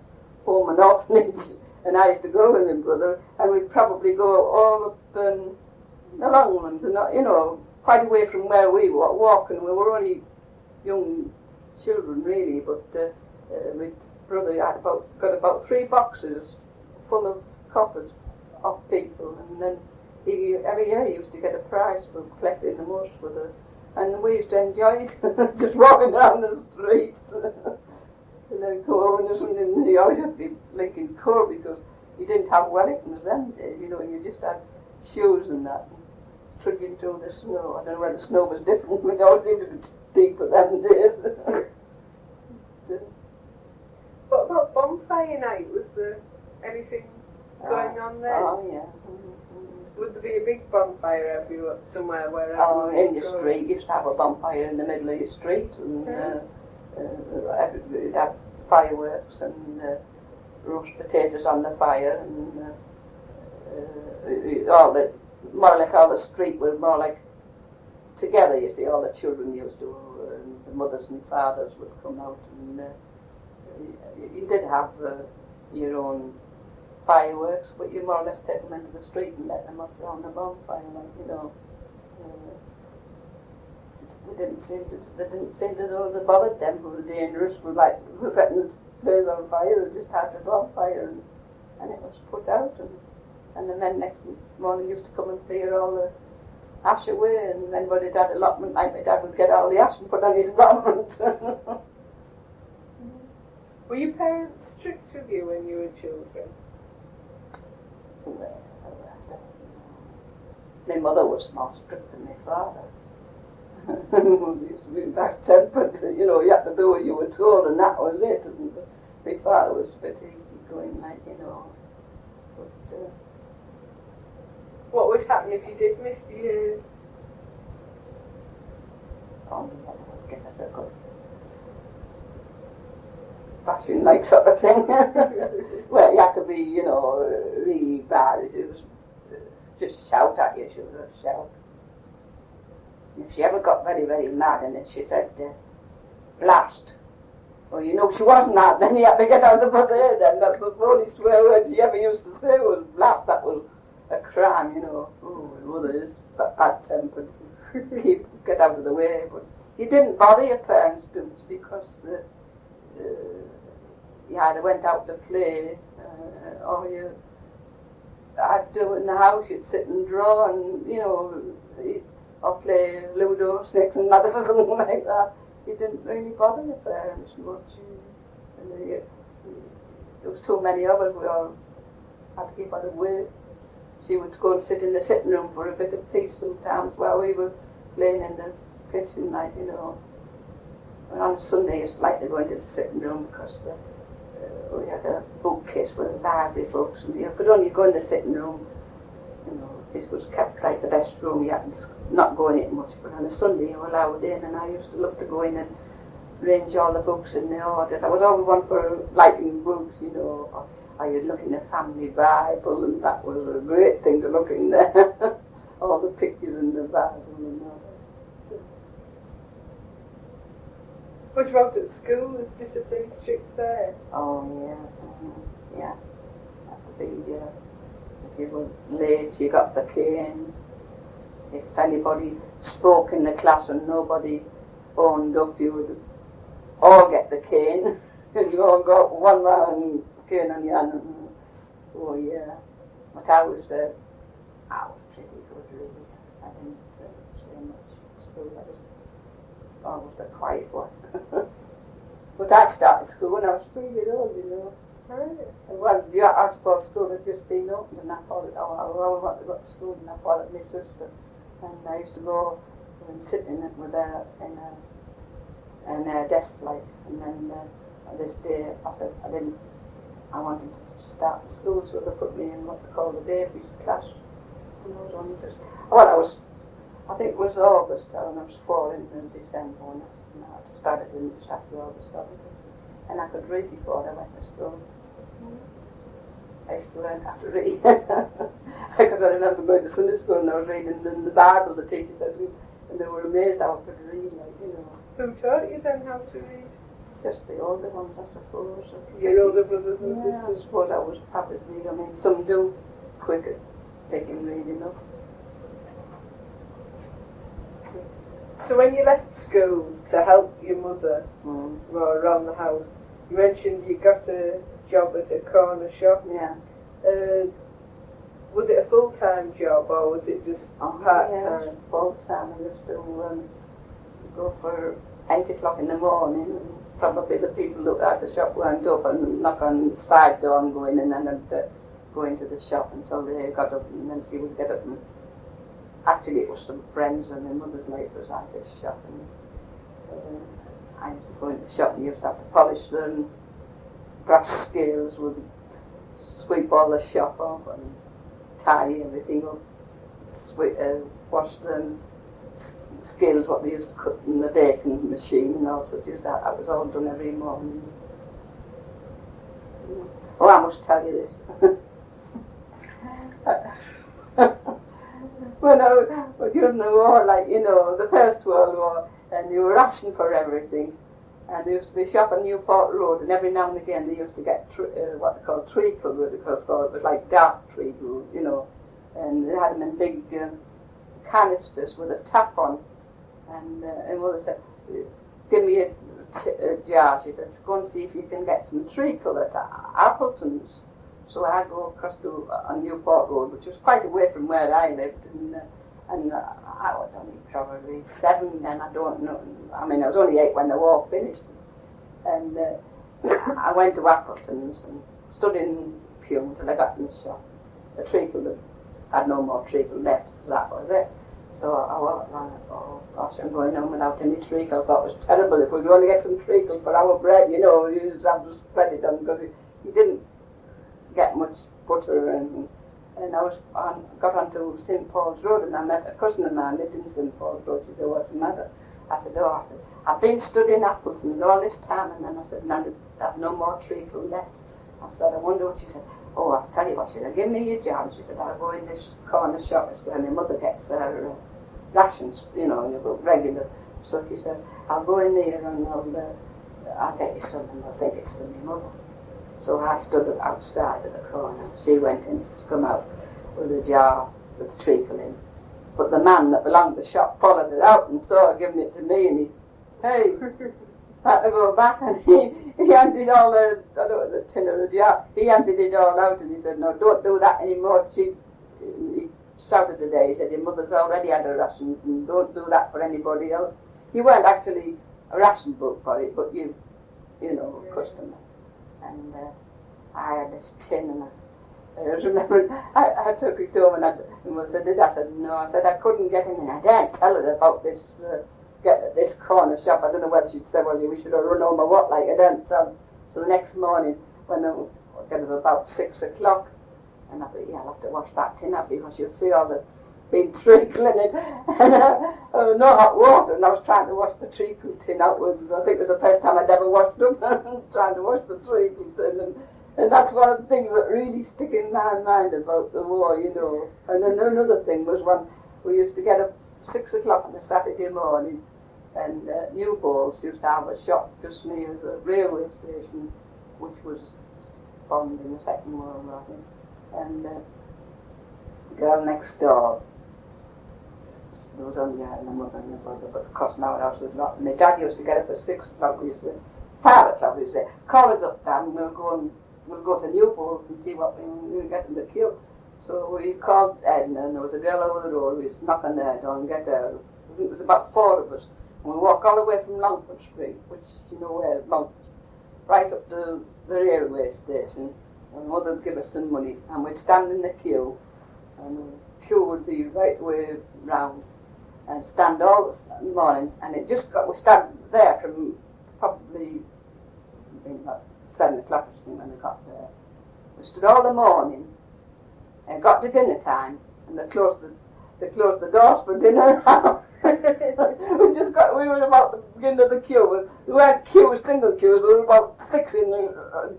home and orphanage? And I used to go with my brother, and we'd probably go all up the long ones, and quite away from where we were walking. We were only young children really, but my brother had got about 3 boxes full of coppers of people, and then every year he used to get a prize for collecting the most and we used to enjoy it, just walking down the streets. And then go over to something, and he always had to be linking core because he didn't have Wellingtons then days, you just had shoes and that. trudging through the snow. I don't know whether the snow was different, but I always seemed a bit deeper them days. What about bonfire night? Was there anything going on there? Oh, yeah. Would there be a big bonfire everywhere, somewhere where? Oh, in the street, you used to have a bonfire in the middle of your street, and you'd have fireworks and roast potatoes on the fire, and more or less all the street were more like together, you see. All the children used to, and the mothers and fathers would come out, and you did have your own fireworks, but you more or less take them into the street and let them up around the bonfire, like, you know. They didn't seem to bothered them who were dangerous, were setting the place on fire. They just had the bonfire, and it was put out, and the men next morning used to come and clear all the ash away, and then when it had allotment, like my dad would get all the ash and put on his allotment. Were your parents strict with you when you were children? My mother was more strict than my father. He used to be back-tempered, you know, you had to do what you were told, and that was it. And my father was a bit easy going, like, you know. But, what would happen if you did misbehave? Oh, yeah, get us a good bashing, like, sort of thing. Well, you had to be, you know, really bad. It was just shout at you, she would shout. If she ever got very, very mad, and then she said, blast. Well, you know, she wasn't mad, then you had to get out of the bed, and that's the only swear word she ever used to say was blast. That was a crime, you know. Oh, my mother is bad-tempered. Get out of the way. But you didn't bother your parents too much, because you either went out to play, or you had to in the house, you'd sit and draw, and, you know, or play Ludo, snakes and ladders or something like that. You didn't really bother your parents much. And there was too many of us, we all had to keep out of the way. She would go and sit in the sitting room for a bit of peace sometimes while we were playing in the kitchen, like, you know. And on Sunday, I used to like to go into the sitting room because we had a bookcase with library books, and you could only go in the sitting room, you know. It was kept like the best room, you had to not go in it much, but on a Sunday you were allowed in, and I used to love to go in and arrange all the books in the orders. I was always one for liking books, you know. I would look in the family Bible, and that was a great thing to look in there. All the pictures in the Bible and all that. What about at school? Was discipline strict there? Oh, yeah. Yeah. That would be, if you were late, you got the cane. If anybody spoke in the class and nobody owned up, you would all get the cane. And you all got one man cane on your hand. Oh, yeah. But I was pretty good, really. I didn't say much at school. I was almost a quiet one. But I started school when I was 3 years old, you know. And well, the Archibald school had just been opened, and I thought, I always wanted to go to school, and I followed my sister. And I used to go and sit in it with her in a desk, like. And then this day, I said I wanted to start the school, so they put me in what they call the babies class. And I was only I think it was August, and I was 4 in December, and I started in just after August. And I could read before I went to school. I used to learn how to read. I remember going to Sunday school and I was reading the Bible, the teacher said, and they were amazed how I could read, like, you know. Who taught you then how to read? Just the older ones, I suppose. Your older brothers and sisters? sisters? I suppose I was probably, I mean, some do quick at picking reading up. So when you left school to help your mother around the house, you mentioned you got a job at a corner shop. Yeah. Was it a full-time job or was it just part-time? Yeah, it was full-time. I used to go for 8 o'clock in the morning, and probably the people who at the shop weren't up, and knock on the side door and go in, and then I'd go into the shop until they got up, and then she would get up and actually it was some friends and my mother's neighbours had this shop, and I used to go into the shop and you used to have to polish them, brass scales would sweep all the shop off and tidy everything up, wash them, scales what they used to cut in the baking machine and all sorts of that was all done every morning. Oh, I must tell you this. During the war, like, you know, the First World War, and you were rationed for everything. And there used to be a shop on Newport Road, and every now and again they used to get what they called treacle, it was like dark treacle, you know. And they had them in big canisters with a tap on. And Mother said, give me a jar. She said, go and see if you can get some treacle at Appleton's. So I go across to on Newport Road, which was quite away from where I lived, and I was only probably 7 then, I don't know. I mean, I was only 8 when the war finished. And I went to Appleton's and stood in queue until I got in the shop. The treacle had no more treacle left, so that was it. So I walked along and oh gosh, I'm going home without any treacle. I thought it was terrible if we could only get some treacle for our bread, you know, you just have to spread it on because you didn't get much butter, and I got onto St Paul's Road and I met a cousin of mine lived in St Paul's Road. She said, what's the matter? I said, I've been studying Appleton's all this time, and then I said, no, I have no more treacle left. I said, I wonder what. She said, oh, I'll tell you what. She said, give me your jar. She said, I'll go in this corner shop. It's where my mother gets her rations, you know, regular. So she says, I'll go in there and I'll get you some, and I'll think it's for my mother. So I stood outside of the corner. She went in to come out with a jar with the treacle in. But the man that belonged to the shop followed it out and saw her giving it to me, and he had to go back, and he emptied all the, I don't know, it was a tin or a jar, he emptied it all out, and he said, no, don't do that anymore. He shouted today, he said, your mother's already had her rations, and don't do that for anybody else. You weren't actually a ration book for it, but you know, customer. And I had this tin, and I remember I took it home, and I said, I said, no, I said I couldn't get in, and I daren't tell her about this, get at this corner shop. I don't know whether she'd say, well, we should have run home or what, like, I daren't tell. So the next morning, when I got up about 6 o'clock, and I thought, yeah, I'll have to wash that tin up, because you'll see all the big treacle in it, and no hot water, and I was trying to wash the treacle tin out with, I think it was the first time I'd ever washed them, trying to wash the treacle tin, and that's one of the things that really stick in my mind about the war, you know. And then another thing was when we used to get up 6 o'clock on a Saturday morning, and New Balls used to have a shop just near the railway station, which was bombed in the Second World War, I think. And the girl next door, there was only my mother and my brother, but of course now I was not. My dad used to get up at 6 o'clock, we used to, father probably used to say, call us up, Dad, and we'll go to Newport and see what we'll get in the queue. So we called Edna, and there was a girl over the road. We used to knock on their door and get her. It was about 4 of us. And we walked all the way from Longford Street, which you know where Longford, right up to the railway station. And Mother would give us some money, and we'd stand in the queue, and the queue would be right the way round, and stand all the morning. And it just got, we stand there from probably about 7 o'clock or something when we got there. We stood all the morning and got to dinner time, and they closed the doors for dinner. We were about the beginning of the queue. We weren't single queues, there were about 6 in the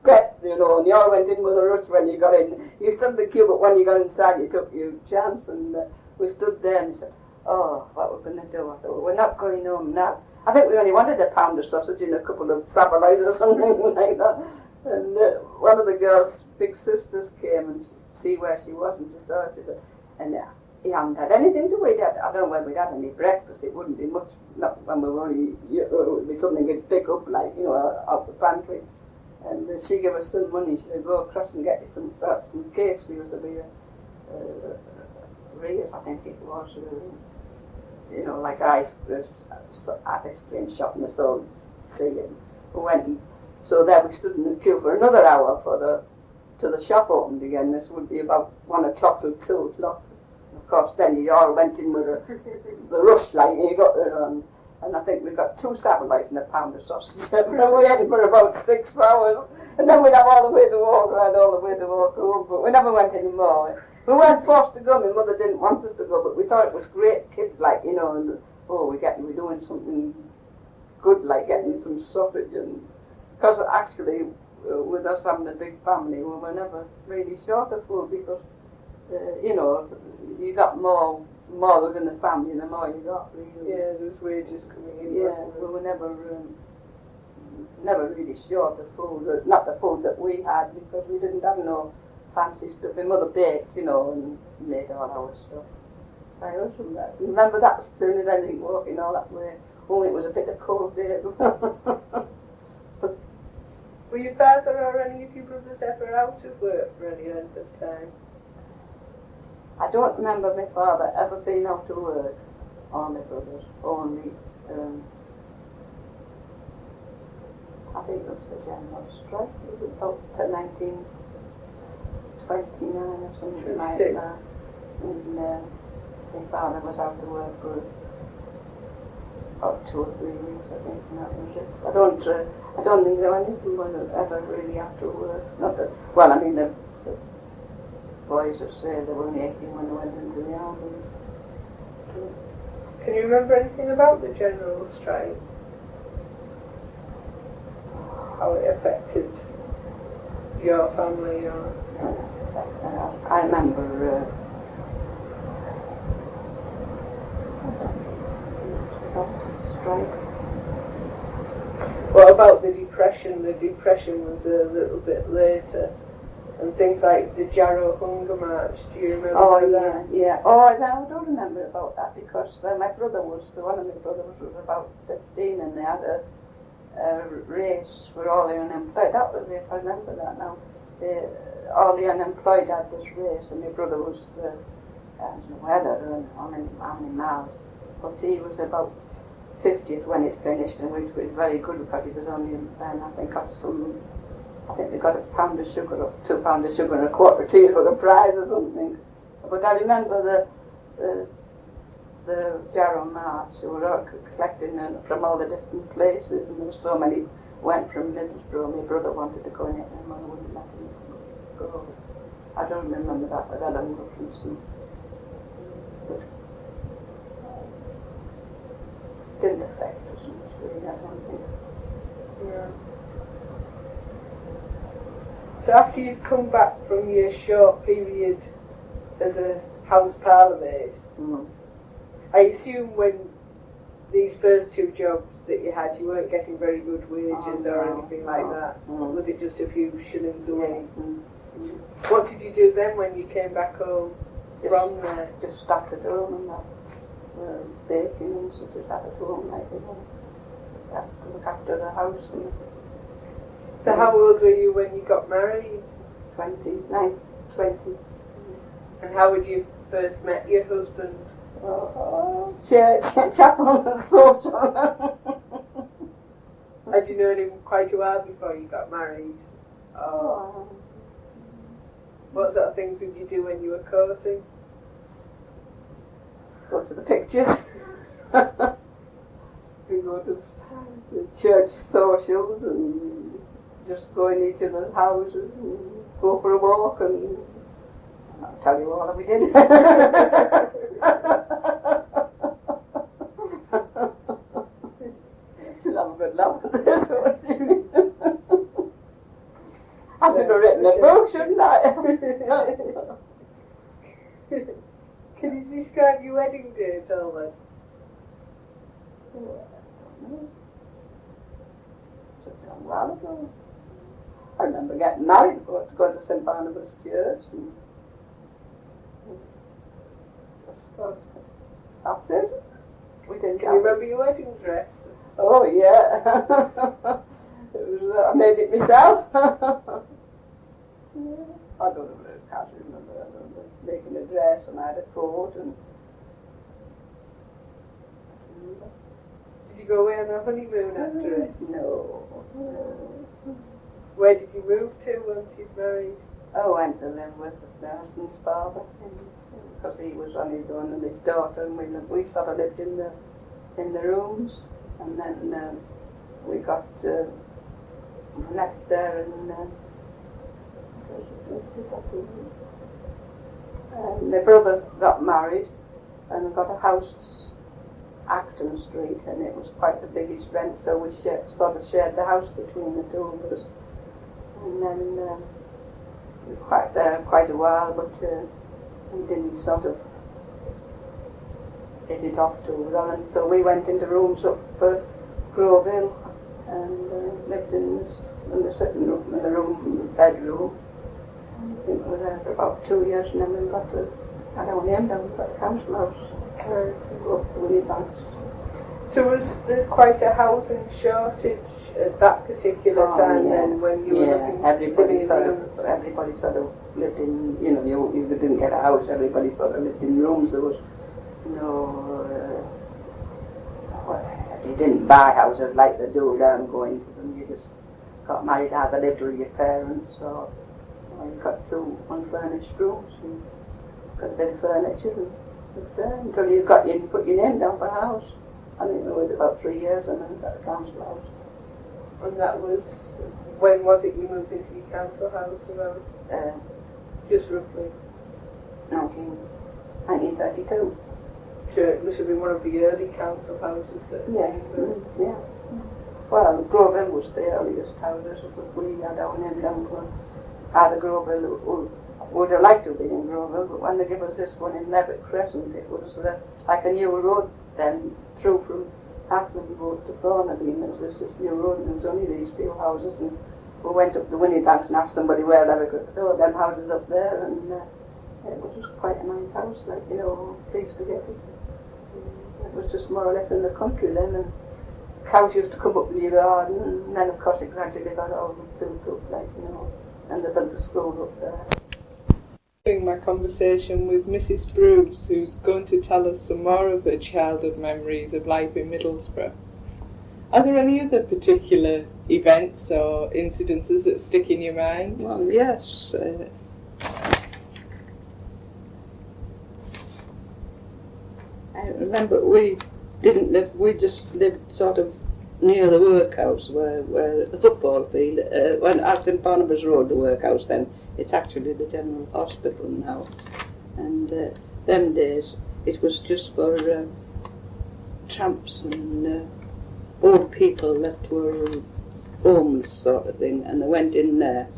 breadth, you know, and you all went in with a rush when you got in. You stood in the queue, but when you got inside, you took your chance, and we stood there and said, oh, what we're going to do? I said, well, we're not going home now. I think we only wanted a pound of sausage and a couple of saveloys or something like that. And one of the girls' big sisters came and see where she was, and she saw her. She said, and he hadn't had anything to eat. I don't know when we'd had any breakfast. It wouldn't be much, not when we were only, it would be something we'd pick up, like, you know, out the pantry. And she gave us some money. She said, go across and get you some cakes. There used to be a Rhea's, I think it was, you know, like ice cream shop, and they sold ceiling. We went and, so there we stood in the queue for another hour till the shop opened again. This would be about 1 o'clock till 2 o'clock. Of course, then you all went in with the rushlight, and you got there and I think we got 2 satellites and a pound of sausage. And we ate for about 6 hours, and then we'd have all the way to walk around, all the way to walk home, but we never went anymore. We weren't forced to go. My mother didn't want us to go, but we thought it was great. Kids, like, you know, and we're doing something good, like getting some sausage, and because actually with us having a big family, we were never really short of food because you know, you got more was in the family, the more you got, really. Yeah, there was wages coming in. Yeah, we were never really short of food. Not the food that we had, because we didn't have no fancy stuff. My mother baked, you know, and made all our stuff. I also remember that as soon as anything walking all that way. Only it was a bit of cold day. Were your father or any of your brothers ever out of work for any length of time? I don't remember my father ever being out of work, or my brothers, only, I think it was the general strike, it was up to 1929 or something like that. And my father was out of work for about 2 or 3 weeks, I think, and that was it. I don't think there were any of them were ever really out of work. Not that, well, I mean, the boys have said they were only 18 when they went into the army. Can you remember anything about the general strike? How it affected your family or... I remember strike. What about the Depression? The Depression was a little bit later. And things like the Jarrow Hunger March, do you remember that? Yeah. Oh, no, I don't remember about that because my brother one of my brothers was about 15 and they had a race for all the unemployed. That was it, I remember that now. All the unemployed had this race and my brother was, I don't know whether, how many miles, but he was about 50th when it finished, and which was very good because he was only, I think they got £1 of sugar, or £2 of sugar and a quarter of tea for a prize or something. But I remember the Jarrow March, they were all collecting from all the different places, and there were so many went from Middlesbrough. My brother wanted to go in it, and my mother wouldn't let him go. I don't remember that, but I don't go from some. Didn't affect us much, really, I don't think. Yeah. So after you'd come back from your short period as a house parlourmaid, I assume when these first 2 jobs that you had, you weren't getting very good wages or anything like that? Was it just a few shillings a week? What did you do then when you came back home from there? Just stopped at home and that. Baking and so just at home, like, you know, have to look after the house. And so how old were you when you got married? 20. And how had you first met your husband? Church, chapel and social. Had you known him quite a while before you got married? What sort of things would you do when you were courting? Go to the pictures. We go to the church socials and just go in each other's houses and go for a walk, and I'll tell you all that we did. She'll have a good laugh at this, won't you? I should have written a book, shouldn't I? Can you describe your wedding day at all then? It's a while ago. I remember getting married, going to St Barnabas Church. And that's it. We didn't. Can you remember your wedding dress? Oh yeah. It was, I made it myself. I don't know. I can't remember. I remember making a dress, and I had a coat and. Did you go away on a honeymoon after it? No. Where did you move to once you'd married? I went to live with my husband's father because he was on his own and his daughter, and we sort of lived in the rooms, and then we got left there and my brother got married and got a house Acton Street, and it was quite the biggest rent, so we sort of shared the house between the two of us. And then we were quite there quite a while, but we didn't sort of hit it off too well, and so we went into rooms up for Grove Hill and lived in the sitting room, in the bedroom. I think we were there for about 2 years, and then we got to, I don't know, then we got a council house. Up to Whinney Banks. So was there quite a housing shortage at that particular time then, when you were living everybody in sort rooms? of lived in, you didn't get a house, everybody sort of lived in rooms. There was you didn't buy houses like they do there and go into them. You just got married, either lived with your parents or you got 2 unfurnished rooms and got a bit of furniture and lived there until you put your name down for a house. I think we waited about 3 years and then got a council house. And that was, when was it you moved into your council house around? Just roughly? 1932. Sure, it must have been one of the early council houses that... Yeah. Well, Grove Hill was the earliest houses, but we had our name down for either Grove Hill. Would have liked to be in Grove Hill, but when they gave us this one in Levitt Crescent, it was like a new road then through from Hartlepool to Thornaby, and there was this new road, and there was only these few houses, and we went up to Whinney Banks and asked somebody where they were, because them houses up there, and it was just quite a nice house, place to get it. It was just more or less in the country then, and cows used to come up in your garden, and then of course it gradually got all built up, and they built the school up there. During my conversation with Mrs. Bruce, who's going to tell us some more of her childhood memories of life in Middlesbrough. Are there any other particular events or incidences that stick in your mind? Well, yes. I remember we just lived sort of near the Workhouse, where the football field, as St Barnabas Road, the Workhouse then, it's actually the General Hospital now. And them days, it was just for tramps and old people that were homeless sort of thing, and they went in there,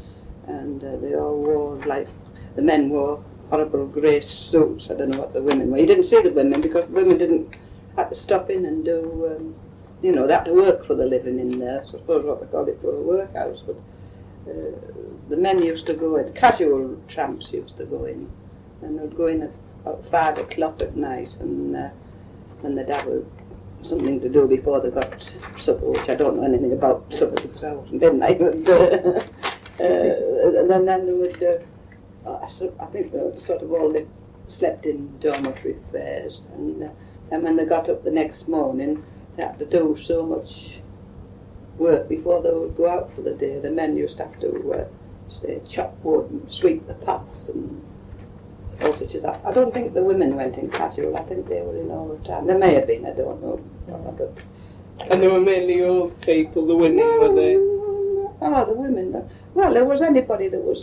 and they all wore, the men wore horrible grey suits. I don't know what the women were. You didn't see the women because the women didn't have to stop in and do, they had to work for the living in there. So I suppose what they called it for a workhouse. But the men used to go in, casual tramps used to go in, and they'd go in at about 5 o'clock at night, and they'd have something to do before they got supper, which I don't know anything about supper because I wasn't in. And then they would. I think they sort of all slept in dormitory fares, and when they got up the next morning, they had to do so much work before they would go out for the day. The men used to have to, chop wood and sweep the paths and all such as that. I don't think the women went in casual. I think they were in all the time. They may have been, I don't know. And they were mainly old people, the women, were they? Oh, the women. Well, there was anybody they were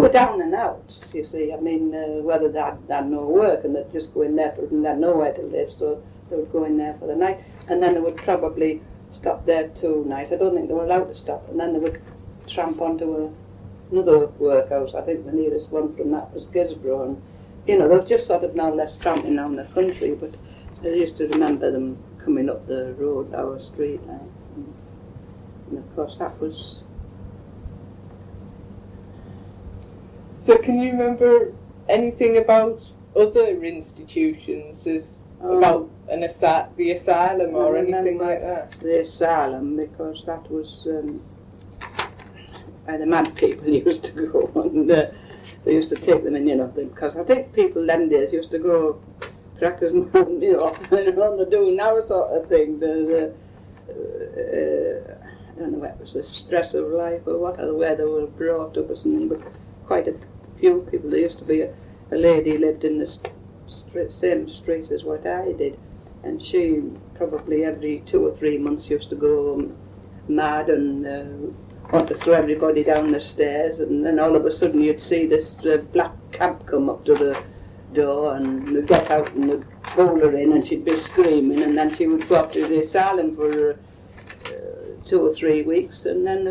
down and out, you see. I mean, whether they had no work and they'd just go in there and they had nowhere to live, so they would go in there for the night, and then they would probably stop there 2 nights. I don't think they were allowed to stop, and then they would tramp onto another workhouse. I think the nearest one from that was Gisborough, and they were just sort of now less tramping down the country, but I used to remember them coming up the road, our street, and of course that was... So can you remember anything about other institutions, about the asylum or anything like that? The asylum, because that was where the mad people used to go, and they used to take them in, because I think people them days used to go crackers, on the do now sort of thing. I don't know what it was, the stress of life or what, or where they were brought up or something, but quite a few people. There used to be a lady lived in the same street as what I did, and she probably every 2 or 3 months used to go mad and want to throw everybody down the stairs, and then all of a sudden you'd see this black cab come up to the door and they'd get out and they'd pull her in and she'd be screaming, and then she would go up to the asylum for 2 or 3 weeks, and then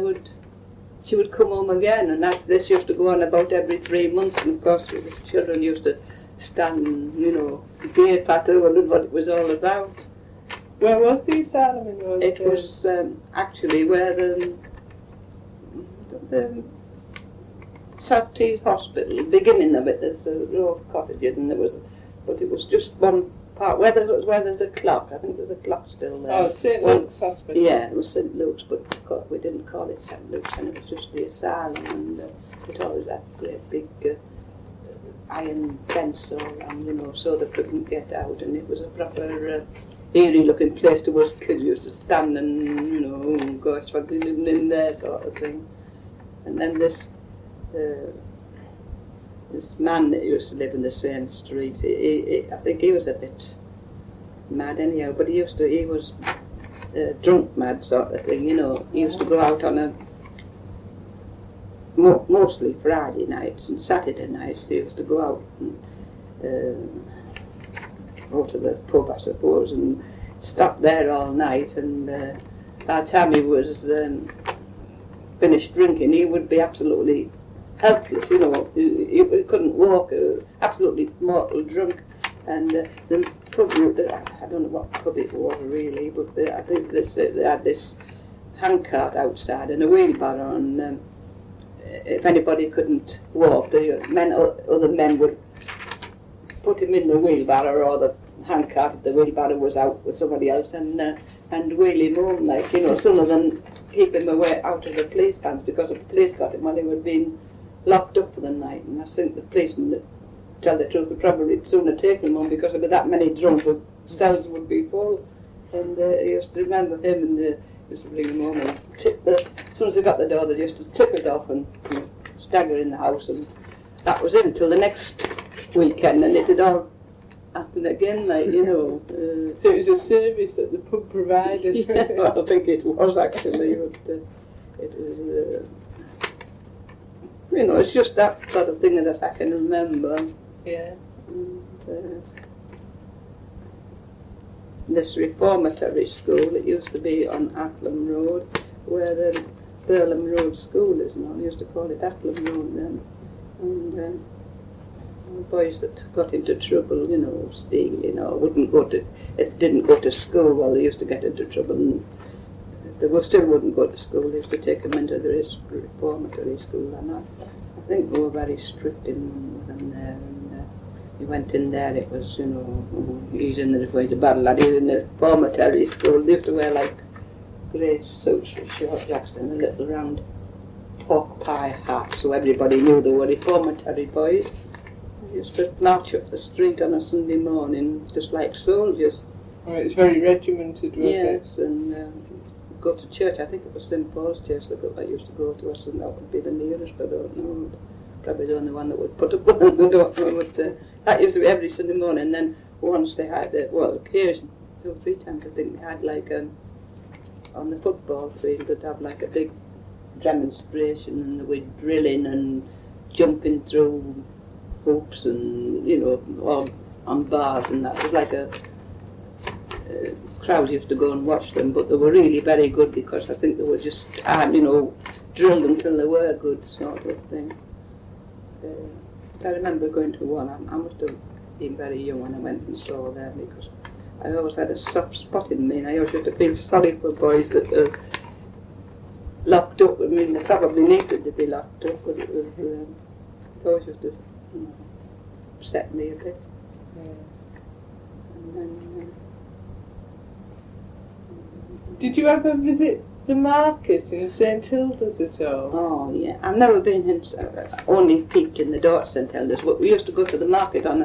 she would come home again, and this used to go on about every 3 months, and of course the children used to stand and, gape at her, wondering what it was all about. Where was the asylum in those days? It was actually where the South Tees Hospital, the beginning of it, there's a row of cottages, and but it was just one part where there's a clock. I think there's a clock still there. Oh, St Luke's Hospital. Yeah, it was St Luke's, but we didn't call it St Luke's, and it was just the asylum, and it always had a great big iron fence all around, so they couldn't get out, and it was a proper eerie-looking place to us kids used to stand and, oh gosh, what's living in there, sort of thing. And then this man that used to live in the same street, I think he was a bit mad anyhow, but he was drunk mad sort of thing, He used to go out on mostly Friday nights and Saturday nights. He used to go out and go to the pub, I suppose, and stop there all night, and by the time he was finished drinking, he would be absolutely helpless, he couldn't walk, absolutely mortal drunk. And the pub, I don't know what pub it was really, but I think they had this handcart outside and a wheelbarrow, and if anybody couldn't walk, other men would put him in the wheelbarrow or the handcart if the wheelbarrow was out with somebody else, and wheel him home, sooner than keep him away out of the police hands, because if the police got him while he was being locked up for the night, and I think the policemen, to tell the truth, would probably sooner take him home, because with that many drunk, the cells would be full. And I used to remember him, and used to bring him home, and as soon as they got the door, they used to tip it off and stagger in the house, and that was it until the next weekend, and it had all happened again, So it was a service that the pub provided. Yeah, well, I think it was actually, but it was, it's just that sort of thing that I can remember. Yeah. And, this reformatory school, it used to be on Atlam Road, where the Burlam Road School is now. I used to call it Atlam Road then. And the boys that got into trouble, stealing or didn't go to school, well, they used to get into trouble, and they still wouldn't go to school. They used to take them into the reformatory school, and I think they were very strict in them there. And you went in there, it was, he's in the bad lad, he's in the reformatory school. They used to wear grey suits with short jacks and a little round pork pie hat, so everybody knew they were reformatory boys. They used to march up the street on a Sunday morning, just like soldiers. Oh, it's very regimented, was it? Yes, and go to church. I think it was St Paul's Church that I used to go to us, and that would be the nearest. I don't know. Probably the only one that would put up with it. I don't know, but that used to be every Sunday morning. And then once they had, occasionally, 2 or 3 times I think, they had on the football field, they'd have a big demonstration, and they were drilling and jumping through hoops and, all on bars, and that was like a crowd used to go and watch them, but they were really very good, because I think they were just drilled until they were good, sort of thing. I remember going to one. I must have been very young when I went and saw them, because I always had a soft spot in me, and I always used to feel sorry for boys that are locked up. I mean, they probably needed to be locked up, but it always used to upset me a bit. Yeah. And then, did you ever visit the market in St Hilda's at all? Oh yeah, I've never been in. Only peeped in the door at St Hilda's. But we used to go to the market on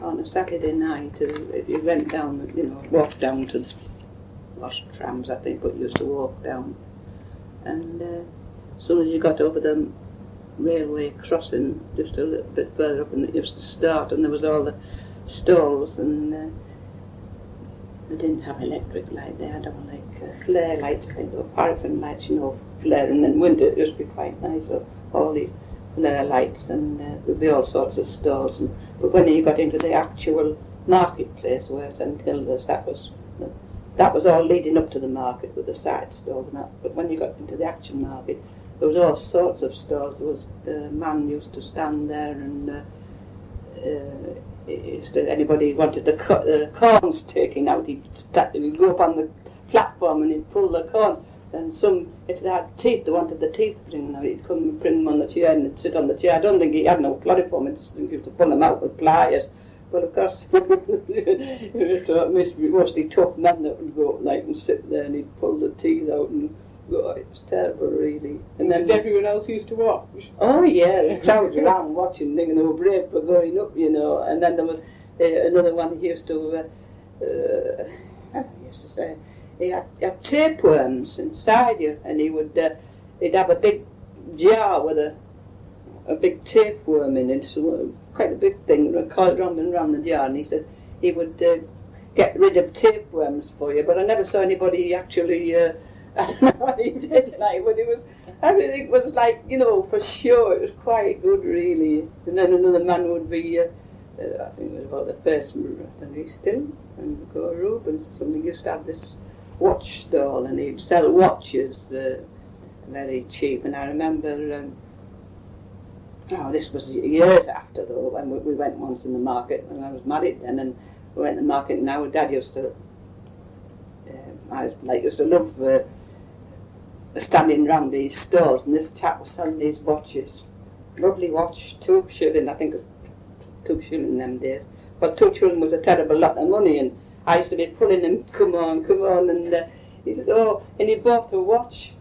a Saturday night. If you went down, walked down to the lost trams, I think, but you used to walk down. And as soon as you got over the railway crossing just a little bit further up, and it used to start, and there was all the stalls, and they didn't have electric light. They had all like flare lights, kind of paraffin lights, you know, flare, and in winter it used to be quite nice. So all these flare lights, and there'd be all sorts of stalls. But when you got into the actual marketplace where St Hilda's, that was all leading up to the market with the side stalls and that. But when you got into the actual market, there was all sorts of stalls. There was a man used to stand there, and anybody wanted the corns taken out, he'd go up on the platform and he'd pull the corns. And some, if they had teeth, they wanted the teeth bringing out, he'd come and bring them on the chair and he'd sit on the chair. I don't think he had no chloroform, I just think he used to pull them out with pliers. But of course, it was mostly tough men that would go up night and sit there, and he'd pull the teeth out, and oh, it was terrible, really. And then everyone else used to watch? Oh yeah, the crowds around watching, thinking they were brave for going up, you know. And then there was another one. He used to, I used to say, he had tapeworms inside you, and he'd have a big jar with a big tapeworm in it, so quite a big thing, coiled round and round the jar, and he said he would get rid of tapeworms for you, but I never saw anybody actually, I don't know what he did, like, but everything was like, you know, for sure, it was quite good, really. And then another man would be, I think it was about the first and he's still, and go Rubens or something, used to have this watch stall, and he'd sell watches very cheap, and I remember, this was years after though, when we went once in the market, when I was married then, and we went to the market, and our dad used to, used to love standing round these stalls, and this chap was selling these watches. Lovely watch, 2 shilling, I think it was 2 shilling in them days. Well, 2 shilling was a terrible lot of money, and I used to be pulling him, come on, and he said, oh, and he bought a watch.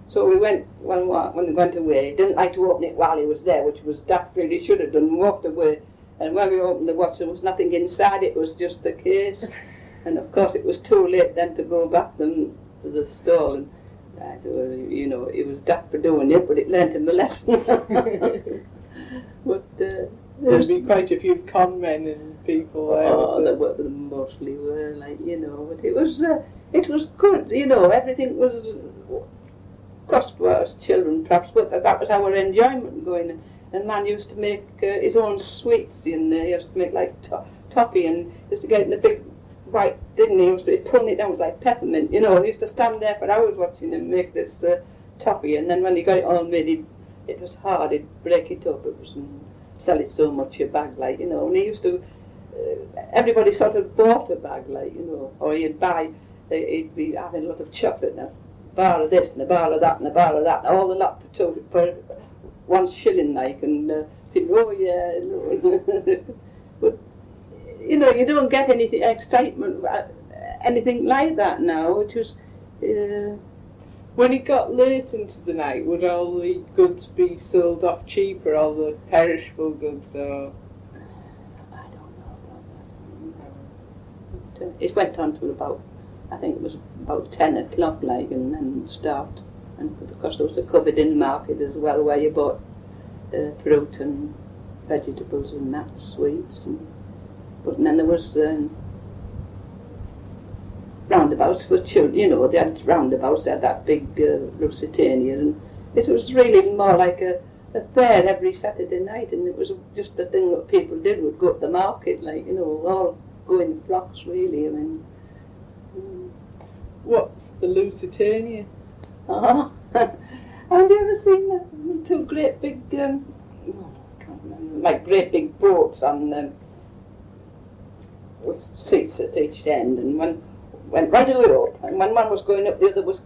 So we went, when we went away, he didn't like to open it while he was there, which was daft, really should have done, and walked away. And when we opened the watch, there was nothing inside, it was just the case. And of course it was too late then to go back them to the stall. And you know, it was daft for doing it, but it learnt him a lesson. But there'd be quite a few con men and people there. Oh, there mostly were, like, you know, but it was good, you know, everything was, cost for us children perhaps, but that was our enjoyment going. And man used to make his own sweets, and he used to make like toffee, and used to get it in a big white tin, he used to be pulling it down, it was like peppermint, you know, and he used to stand there for hours watching him make this toffee, and then when he got it all made, it was hard, he'd break it up, it was, and sell it so much a bag, like, you know, and he used to, everybody sort of bought a bag, like, you know, or he'd be having a lot of chocolate now. Bar of this and a bar of that and a bar of that, all the lot for 1 shilling, like, and think, oh yeah, no. But you know, you don't get anything excitement, anything like that now. It was when it got late into the night, would all the goods be sold off cheaper, all the perishable goods, or? I don't know about that. It went on till about, I think it was about 10 o'clock, like, and then stopped. And of course there was a covered in market as well, where you bought fruit and vegetables and that, sweets. But then there was roundabouts for children, you know, they had roundabouts, they had that big Lusitania, and it was really more like a fair every Saturday night, and it was just a thing that people did, would go to the market, like, you know, all go in flocks, really. I mean, what's the Lusitania? Oh, have you ever seen that? 2 great big, like great big boats on with seats at each end, and one went right away up, and when one was going up, the other was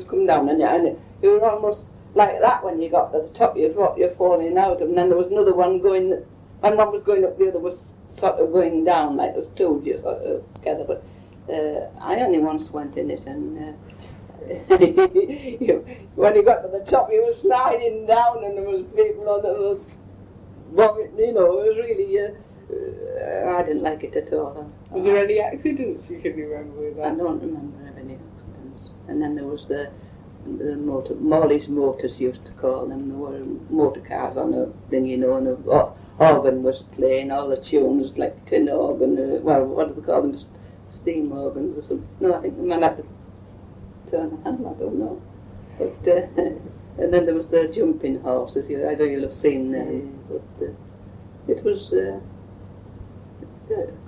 coming down, and you were almost like that when you got to the top. You thought you're falling out, and then there was another one going. When one was going up, the other was sort of going down, like there's 2 just sort of together. But I only once went in it, and when you got to the top, you were sliding down, and there was people on the vomit. You know, it was really. I didn't like it at all. Was there any accidents you can remember with that? I don't remember any accidents. And then there was the the Morley's Motors used to call them. There were motor cars on a thing, you know, and an organ was playing, all the tunes, like tin organ, well, what do we call them, steam organs or something. No, I think the man had to turn the handle, I don't know. But, and then there was the jumping horses, I know you'll have seen them, but it was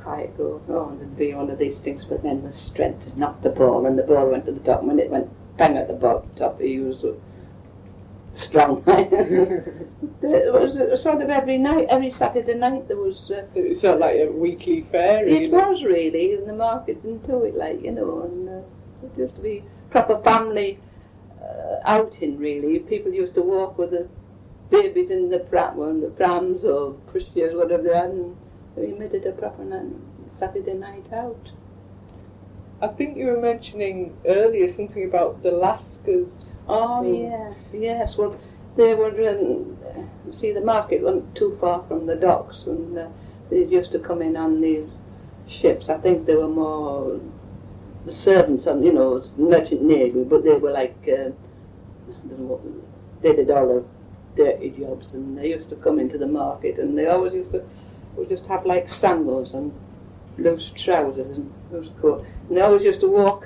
quite good. Oh, and there'd be one of these things, but then the strength knocked the ball, and the ball went to the top, and when it went bang at the top, he was strong. It was sort of every night, every Saturday night there was... so it's sort of like a weekly fair, It was really, and the market into it, like, you know, and it used to be proper family outing, really. People used to walk with the babies in the prams or pushchairs, whatever they had, and we made it a proper Saturday night out. I think you were mentioning earlier something about the Lascars. Oh, yes. Well, they were, see, the market wasn't too far from the docks, and they used to come in on these ships. I think they were more the servants on, you know, merchant navy, but they were like, I don't know what, they did all the dirty jobs, and they used to come into the market, and they always used to just have like sandals and loose trousers and loose coat, and they always used to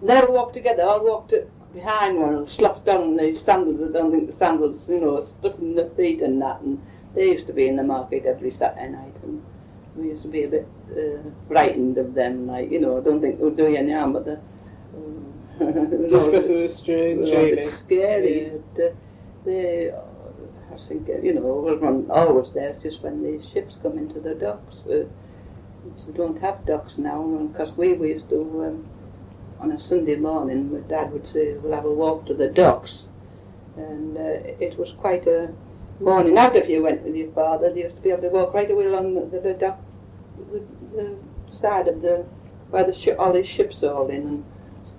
never walk together, all walked behind one and slopped down on these sandals. I don't think the sandals, you know, stuck in their feet and that, and they used to be in the market every Saturday night, and we used to be a bit frightened of them, like, you know, I don't think they would do you any harm, but just because of the strange, a bit scary. Yeah. But, I think, you know, wasn't always there. It's just when these ships come into the docks. So we don't have docks now, because we used to, on a Sunday morning, my dad would say, we'll have a walk to the docks. And it was quite a morning out if you went with your father. They used to be able to walk right away along the dock, the side of where all these ships are all in, and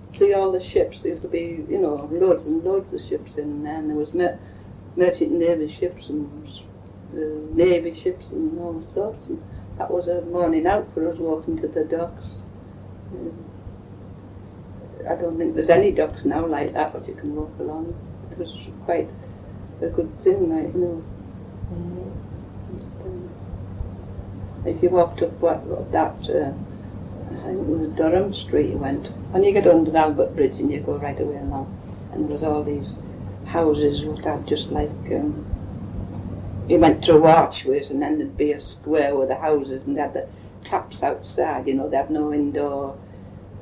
see all the ships. There used to be, you know, loads and loads of ships in there, and there was merchant navy ships and navy ships and all sorts. And that was a morning out for us walking to the docks. I don't think there's any docks now like that that you can walk along. It was quite a good thing, like, you know. If you walked up that, I think it was Durham Street you went, when you get under Albert Bridge and you go right away along, and there was all these houses looked out just like, you went through archways, and then there'd be a square with the houses, and they had the taps outside, you know, they had no indoor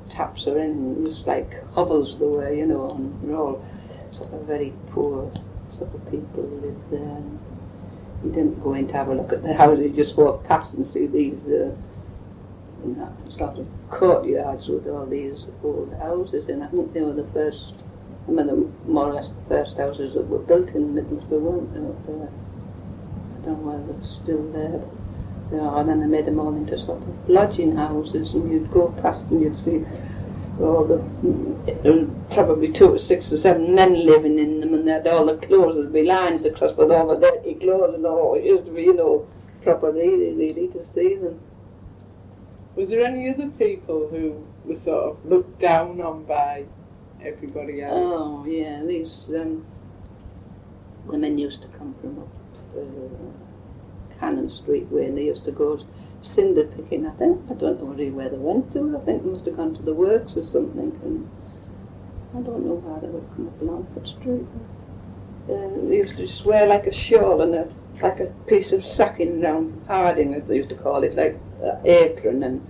taps or anything. It was like hovels they were, you know, and we're all sort of very poor sort of people who lived there. You didn't go in to have a look at the houses, you just walk past and see these sort of courtyards with all these old houses in. I think they were the first, I mean, more or less the first houses that were built in Middlesbrough, weren't they, up there? I don't know whether they're still there. And then they made them all into sort of lodging houses, and you'd go past and you'd see all probably 2 or 6 or 7 men living in them, and they had all the clothes, there'd be lines across with all the dirty clothes and all. It used to be, you know, proper really to see them. Was there any other people who were sort of looked down on by everybody else? Oh, yeah, these women used to come from up Cannon Street way, and they used to go cinder picking, I think. I don't know really where they went to. I think they must have gone to the works or something, and I don't know why they would come up Longford Street. They used to just wear like a shawl and like a piece of sacking round harding, as they used to call it, like an apron and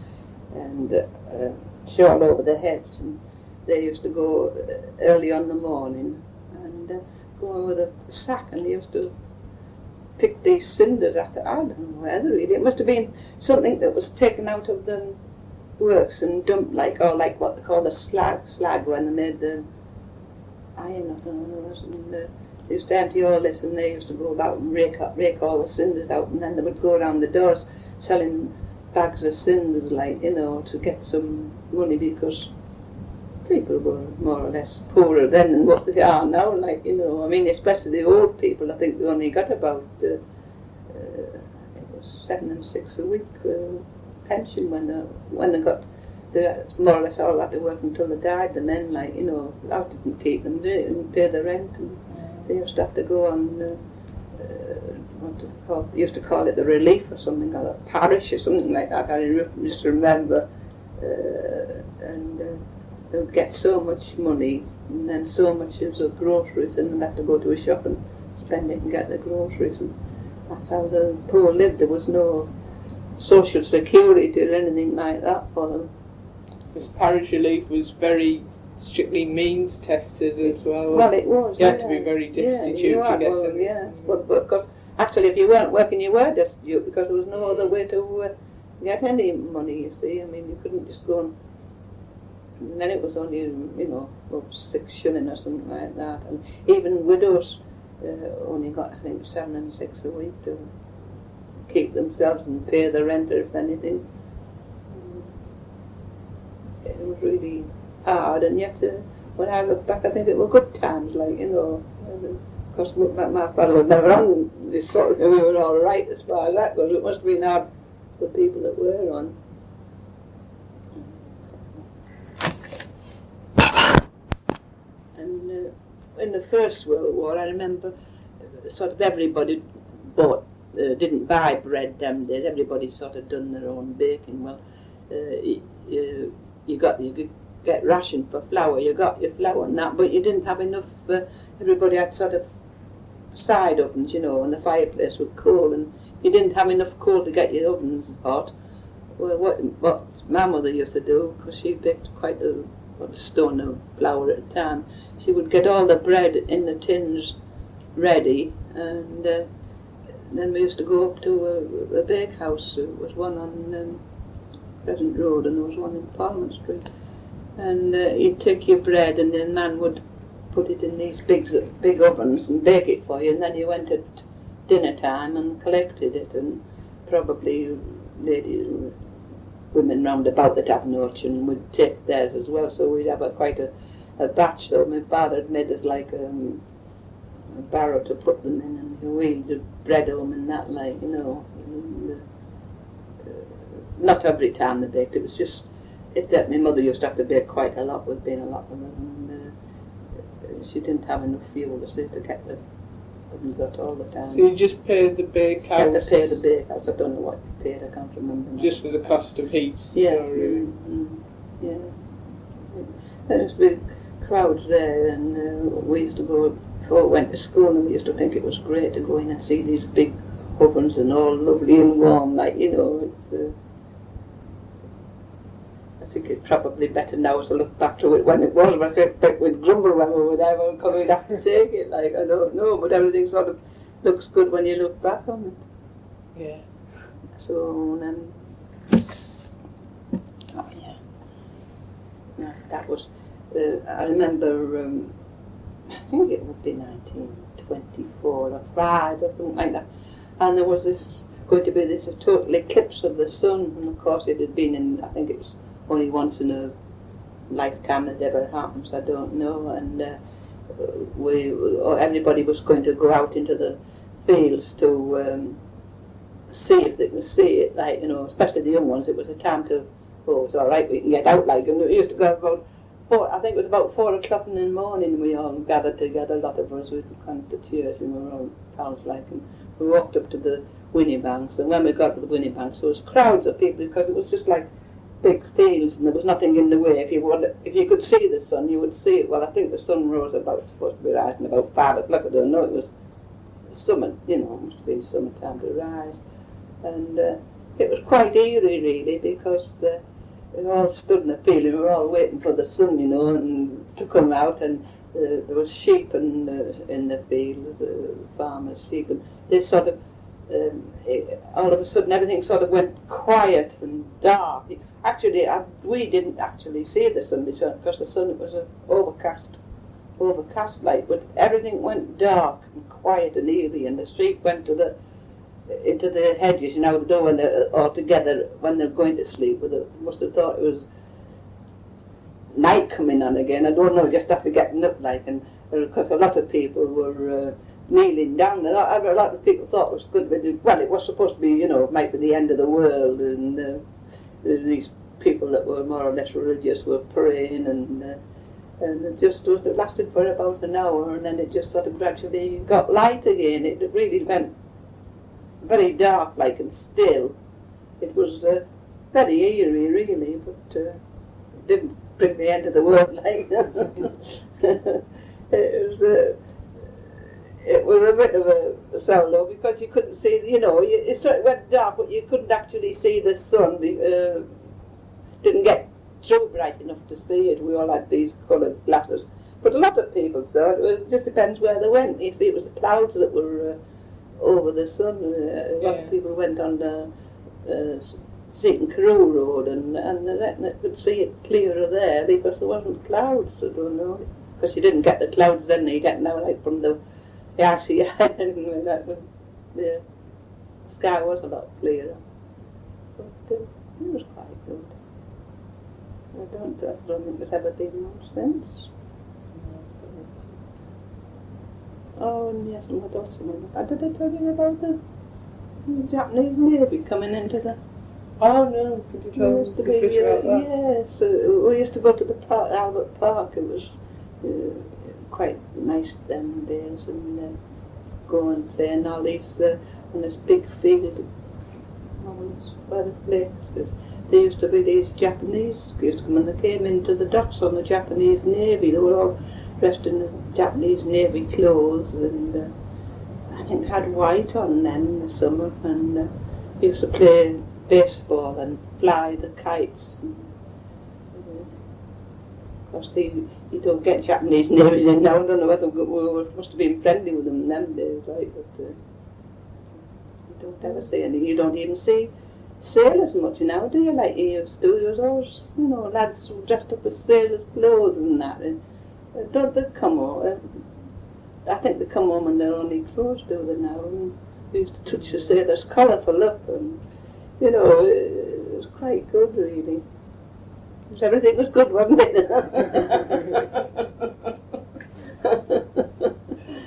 shawl over their heads, and they used to go early on in the morning and go with a sack, and they used to pick these cinders at it. I don't know whether really. It must have been something that was taken out of the works and dumped, like, or like what they call the slag when they made the iron or something. And they used to empty all this, and they used to go about and rake all the cinders out, and then they would go around the doors selling bags of cinders, like, you know, to get some money, because people were more or less poorer then than what they are now, like, you know. I mean, especially the old people. I think they only got about it was 7 and 6 a week pension when they got they more or less all had to work until they died. The men, like, you know, that didn't keep them. They didn't pay the rent, and they used to have to go on. What do they call it? They used to call it the relief or something, or the parish or something like that. I just remember, and they would get so much money, and then so much of groceries, and they'd have to go to a shop and spend it and get the groceries, and that's how the poor lived. There was no social security or anything like that for them. This parish relief was very strictly means tested as well. Well, it was. You had to be very destitute to get it. Yeah, but cause actually, if you weren't working, you were destitute, because there was no other way to get any money. You see, I mean, you couldn't just go and then it was only, you know, about 6 shilling or something like that, and even widows only got, I think, 7 and 6 a week to keep themselves and pay the rent, or if anything. It was really hard, and yet when I look back, I think it were good times, like, you know, because my father was never on this sort of thing. We were all right as far as that goes. It must have been hard for people that were on. And in the First World War, I remember sort of everybody didn't buy bread them days. Everybody sort of done their own baking. Well, you could get ration for flour. You got your flour and that, but you didn't have enough. Everybody had sort of side ovens, you know, and the fireplace with coal, and you didn't have enough coal to get your ovens hot. Well, what my mother used to do, because she baked quite a stone of flour at a time, she would get all the bread in the tins ready, and then we used to go up to a bakehouse. There was one on Crescent Road, and there was one in Parliament Street. And you'd take your bread, and the man would put it in these big ovens and bake it for you, and then you went at dinner time and collected it, and probably women round about that have no children would take theirs as well, so we'd have quite a batch. So my father had made us like a barrow to put them in, and wheels of bread home and that, like, you know. And, not every time they baked, it was just if that. My mother used to have to bake quite a lot, with being a lot of them, and she didn't have enough fuel to get the ovens out all the time. So you just paid the bakehouse? You had to pay the bakehouse. I don't know what you paid, I can't remember now. Just for the cost of heat? Yeah. Really? Yeah. There used to be crowds there, and we used to go, before we went to school, and we used to think it was great to go in and see these big ovens and all lovely and warm, like, you know. I think it's probably better now as I look back to it when it was, but we'd grumble when we were there, because we'd have to take it, like, I don't know, but everything sort of looks good when you look back on it. Yeah. So then, oh yeah, no, that was, I remember, I think it would be 1924 or 5 or something like that, and there was going to be this total eclipse of the sun, and of course it had been in, I think it was only once in a lifetime that ever happens, I don't know, and everybody was going to go out into the fields to see if they can see it, like, you know, especially the young ones. It was a time to, it's all right, we can get out, like, and we used to go about 4 o'clock in the morning. We all gathered together, a lot of us, we'd come to cheers, and we were all pals, like, and we walked up to the Whinney Banks, and when we got to the Whinney Banks, there was crowds of people, because it was just like big fields, and there was nothing in the way. If you could see the sun, you would see it. Well, I think the sun rose supposed to be rising about 5 o'clock. I don't know. It was summer, you know, it must have been summertime to rise, and it was quite eerie, really, because we all stood in the field, and we were all waiting for the sun, you know, and to come out, and there was sheep in the fields, farmers' sheep, and they sort of. All of a sudden everything sort of went quiet and dark. Actually, we didn't actually see the sun, because the sun, it was an overcast light, but everything went dark and quiet and eerie, and the sheep went into the hedges, you know, the door, when they're all together, when they're going to sleep. They must have thought it was night coming on again. I don't know, just after getting up, like, and because a lot of people were kneeling down. A lot of people thought it was good. Well, it was supposed to be, you know, it might be the end of the world, and these people that were more or less religious were praying, and it just was, it lasted for about an hour, and then it just sort of gradually got light again. It really went very dark, like, and still. It was very eerie, really, but it didn't bring the end of the world, like. It was a bit of a cell, though, because you couldn't see, you know, it sort of went dark, but you couldn't actually see the sun. Didn't get through bright enough to see it. We all had these coloured glasses. But a lot of people saw it. It just depends where they went. You see, it was the clouds that were over the sun. A lot of people went on the Seaton Carew road, and they could see it clearer there because there wasn't clouds. I don't know. Because you didn't get the clouds then, you get now, like, from the icy island, the sky was a lot clearer. But it was quite good. I don't think there's ever been much since. Oh, and yes, and what else? Did I tell you about the Japanese Navy coming into the... Oh no, could you tell us a bit about that? Yes, we used to go to the park, Albert Park. It was quite nice them days, and go and play in all these, on this big field by the lakes. There used to be these Japanese used to come, and they came into the docks on the Japanese Navy. They were all dressed in the Japanese Navy clothes, and I think they had white on then in the summer, and used to play baseball and fly the kites. Of course, you don't get Japanese navies in now. I don't know whether we must have been friendly with them in them days, right? But you don't ever see any. You don't even see sailors much now, do you? Like you used to. There was always, you know, lads dressed up as sailors' clothes and that. And don't they come home? I think they come home in their only clothes, do they now? And we used to touch the sailor's collar for luck, and you know, it was quite good, really. Everything was good, wasn't it?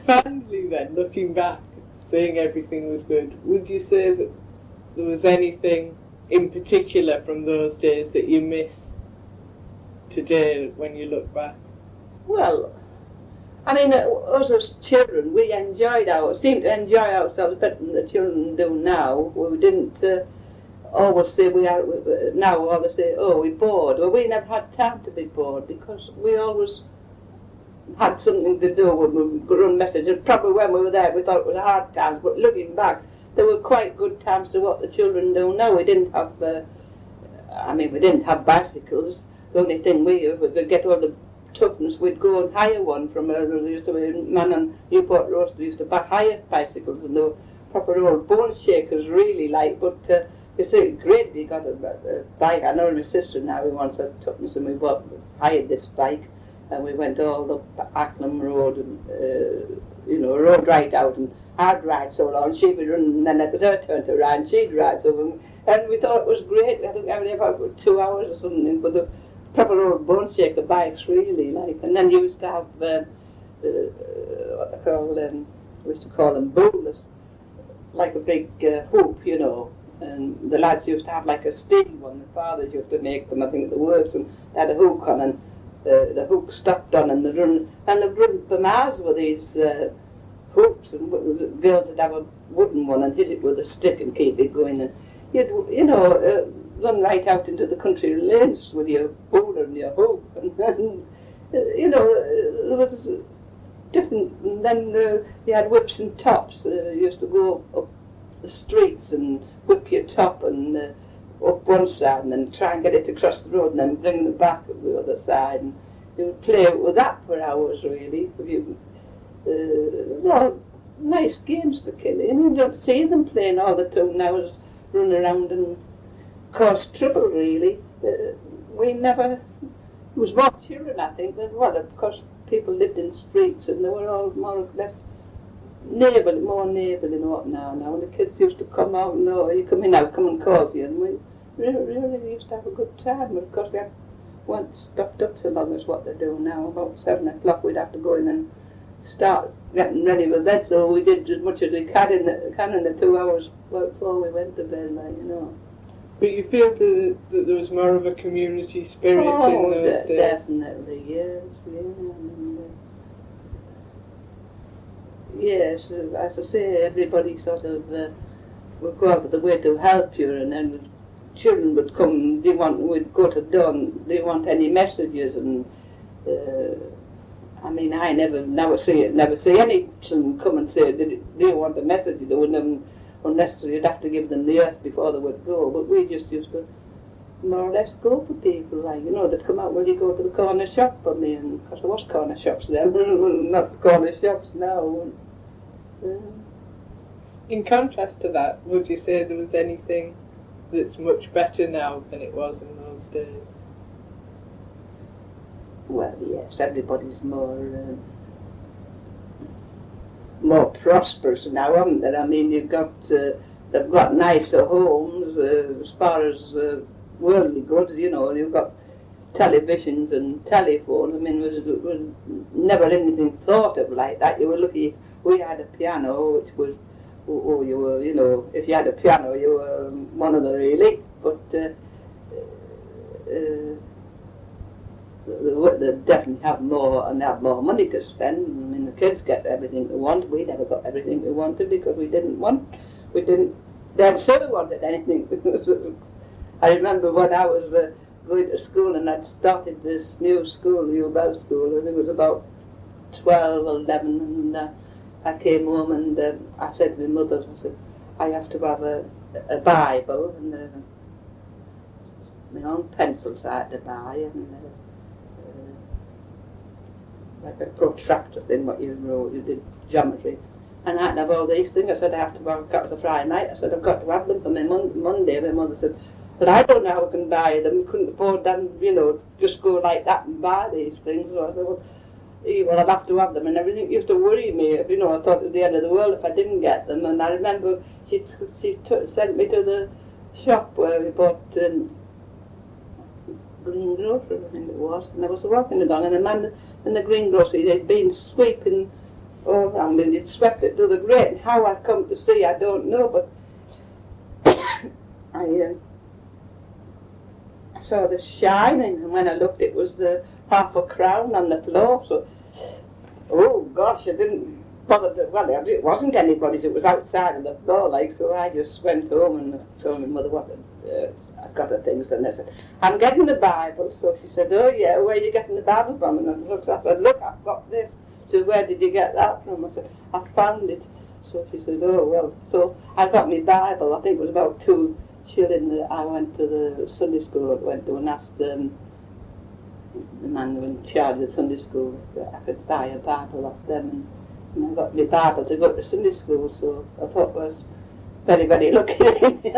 Finally then, looking back, saying everything was good, would you say that there was anything in particular from those days that you miss today when you look back? Well, I mean, us as children, we seemed to enjoy ourselves better than the children do now. We didn't... always say now all they say, oh, we're bored. Well, we never had time to be bored because we always had something to do when we could run messages. Probably when we were there we thought it was hard times, but looking back, there were quite good times to what the children do now. We didn't have, we didn't have bicycles. The only thing we would get all the tuppence, we'd go and hire one from there used to be a man on Newport Road who used to hire bicycles, and they were proper old bone shakers, really, like, but you see, great if you got a bike. I know my sister now, we once had tuppence, and we hired this bike, and we went all up Asylum Road, and rode right out, and I'd ride so long, she'd be running, and then it was her turn to ride, and she'd ride, and we thought it was great. I think we had about 2 hours or something, but the proper old bone shaker bikes, really, like. And then you used to have what they call we used to call them bowlers, like a big hoop, you know. And the lads used to have like a steel one. The fathers used to make them, I think, at the works, and they had a hook on, and the hook stopped on, and they run for miles with these hoops, and the girls would have a wooden one and hit it with a stick and keep it going, and you'd run right out into the country lanes with your bowler and your hoop, and there was different. And then you had whips and tops. You used to go up the streets and whip your top and up one side, and then try and get it across the road, and then bring it back up the other side, and you would play with that for hours, really. Nice games for killing. You don't see them playing all the time now, just run around and cause trouble, really. We never... It was more children, I think. Well, of course, people lived in streets, and they were all more or less more neighbourly than what now. When the kids used to come out, no, you come in now, come and call you, and we really used to have a good time. But of course, we weren't stopped up so long as what they do now. About 7 o'clock, we'd have to go in and start getting ready for bed, so we did as much as we can in the 2 hours before we went to bed, like, you know. But you feel that there was more of a community spirit in those days? Definitely, yes. Yeah, I mean, yes, as I say, everybody sort of would go out of the way to help you, and then children would come, we'd go to dawn, do you want any messages? And I mean, I never see any children come and say, do you want a message? They wouldn't, unless you'd have to give them the earth before they would go. But we just used to more or less go for people, like, you know, they'd come out, will you go to the corner shop for me? And because there was corner shops then, not corner shops now. In contrast to that, would you say there was anything that's much better now than it was in those days? Well, yes, everybody's more prosperous now, haven't they? I mean, they've got nicer homes as far as worldly goods, you know. You've got televisions and telephones. I mean, there was never anything thought of like that. You were lucky we had a piano, which was, you were, you know, if you had a piano, you were one of the elite. But they definitely have more, and they have more money to spend. I mean, the kids get everything they want. We never got everything we wanted because we didn't say we wanted anything. I remember when I was going to school, and I'd started this new school, Hugh School, and it was about 12 or 11, and I came home and I said to my mother, I said, I have to have a Bible, and my own pencils I had to buy, and like a protractor thing, what you wrote, you did geometry. And I had to have all these things. I said, I have to have, it was a Friday night, I said, I've got to have them for my Monday. My mother said, but I don't know how I can buy them, couldn't afford them, you know, just go like that and buy these things. So I said, well, I'd have to have them, and everything used to worry me. If, you know, I thought it was the end of the world if I didn't get them. And I remember she sent me to the shop where we bought greengrocer, I think it was, and I was walking along, and the man in the greengrocer, they'd been sweeping all around, and he'd swept it to the grate, and how I come to see, I don't know, but I saw this shining, and when I looked, it was half a crown on the floor, so, oh gosh, I didn't bother to, well, it wasn't anybody's, it was outside of the floor, like, so I just went home and told my mother what I'd got the things, and I said, I'm getting the Bible. So she said, oh yeah, where are you getting the Bible from? And I said, look, I've got this. She said, where did you get that from? I said, I found it. So she said, oh well. So I got my Bible. I think it was about 2 shillings. I went to the Sunday school I went to and asked the man who was in charge of the Sunday school if I could buy a Bible off them, and I got my Bible to go to Sunday school. So I thought it was very, very lucky.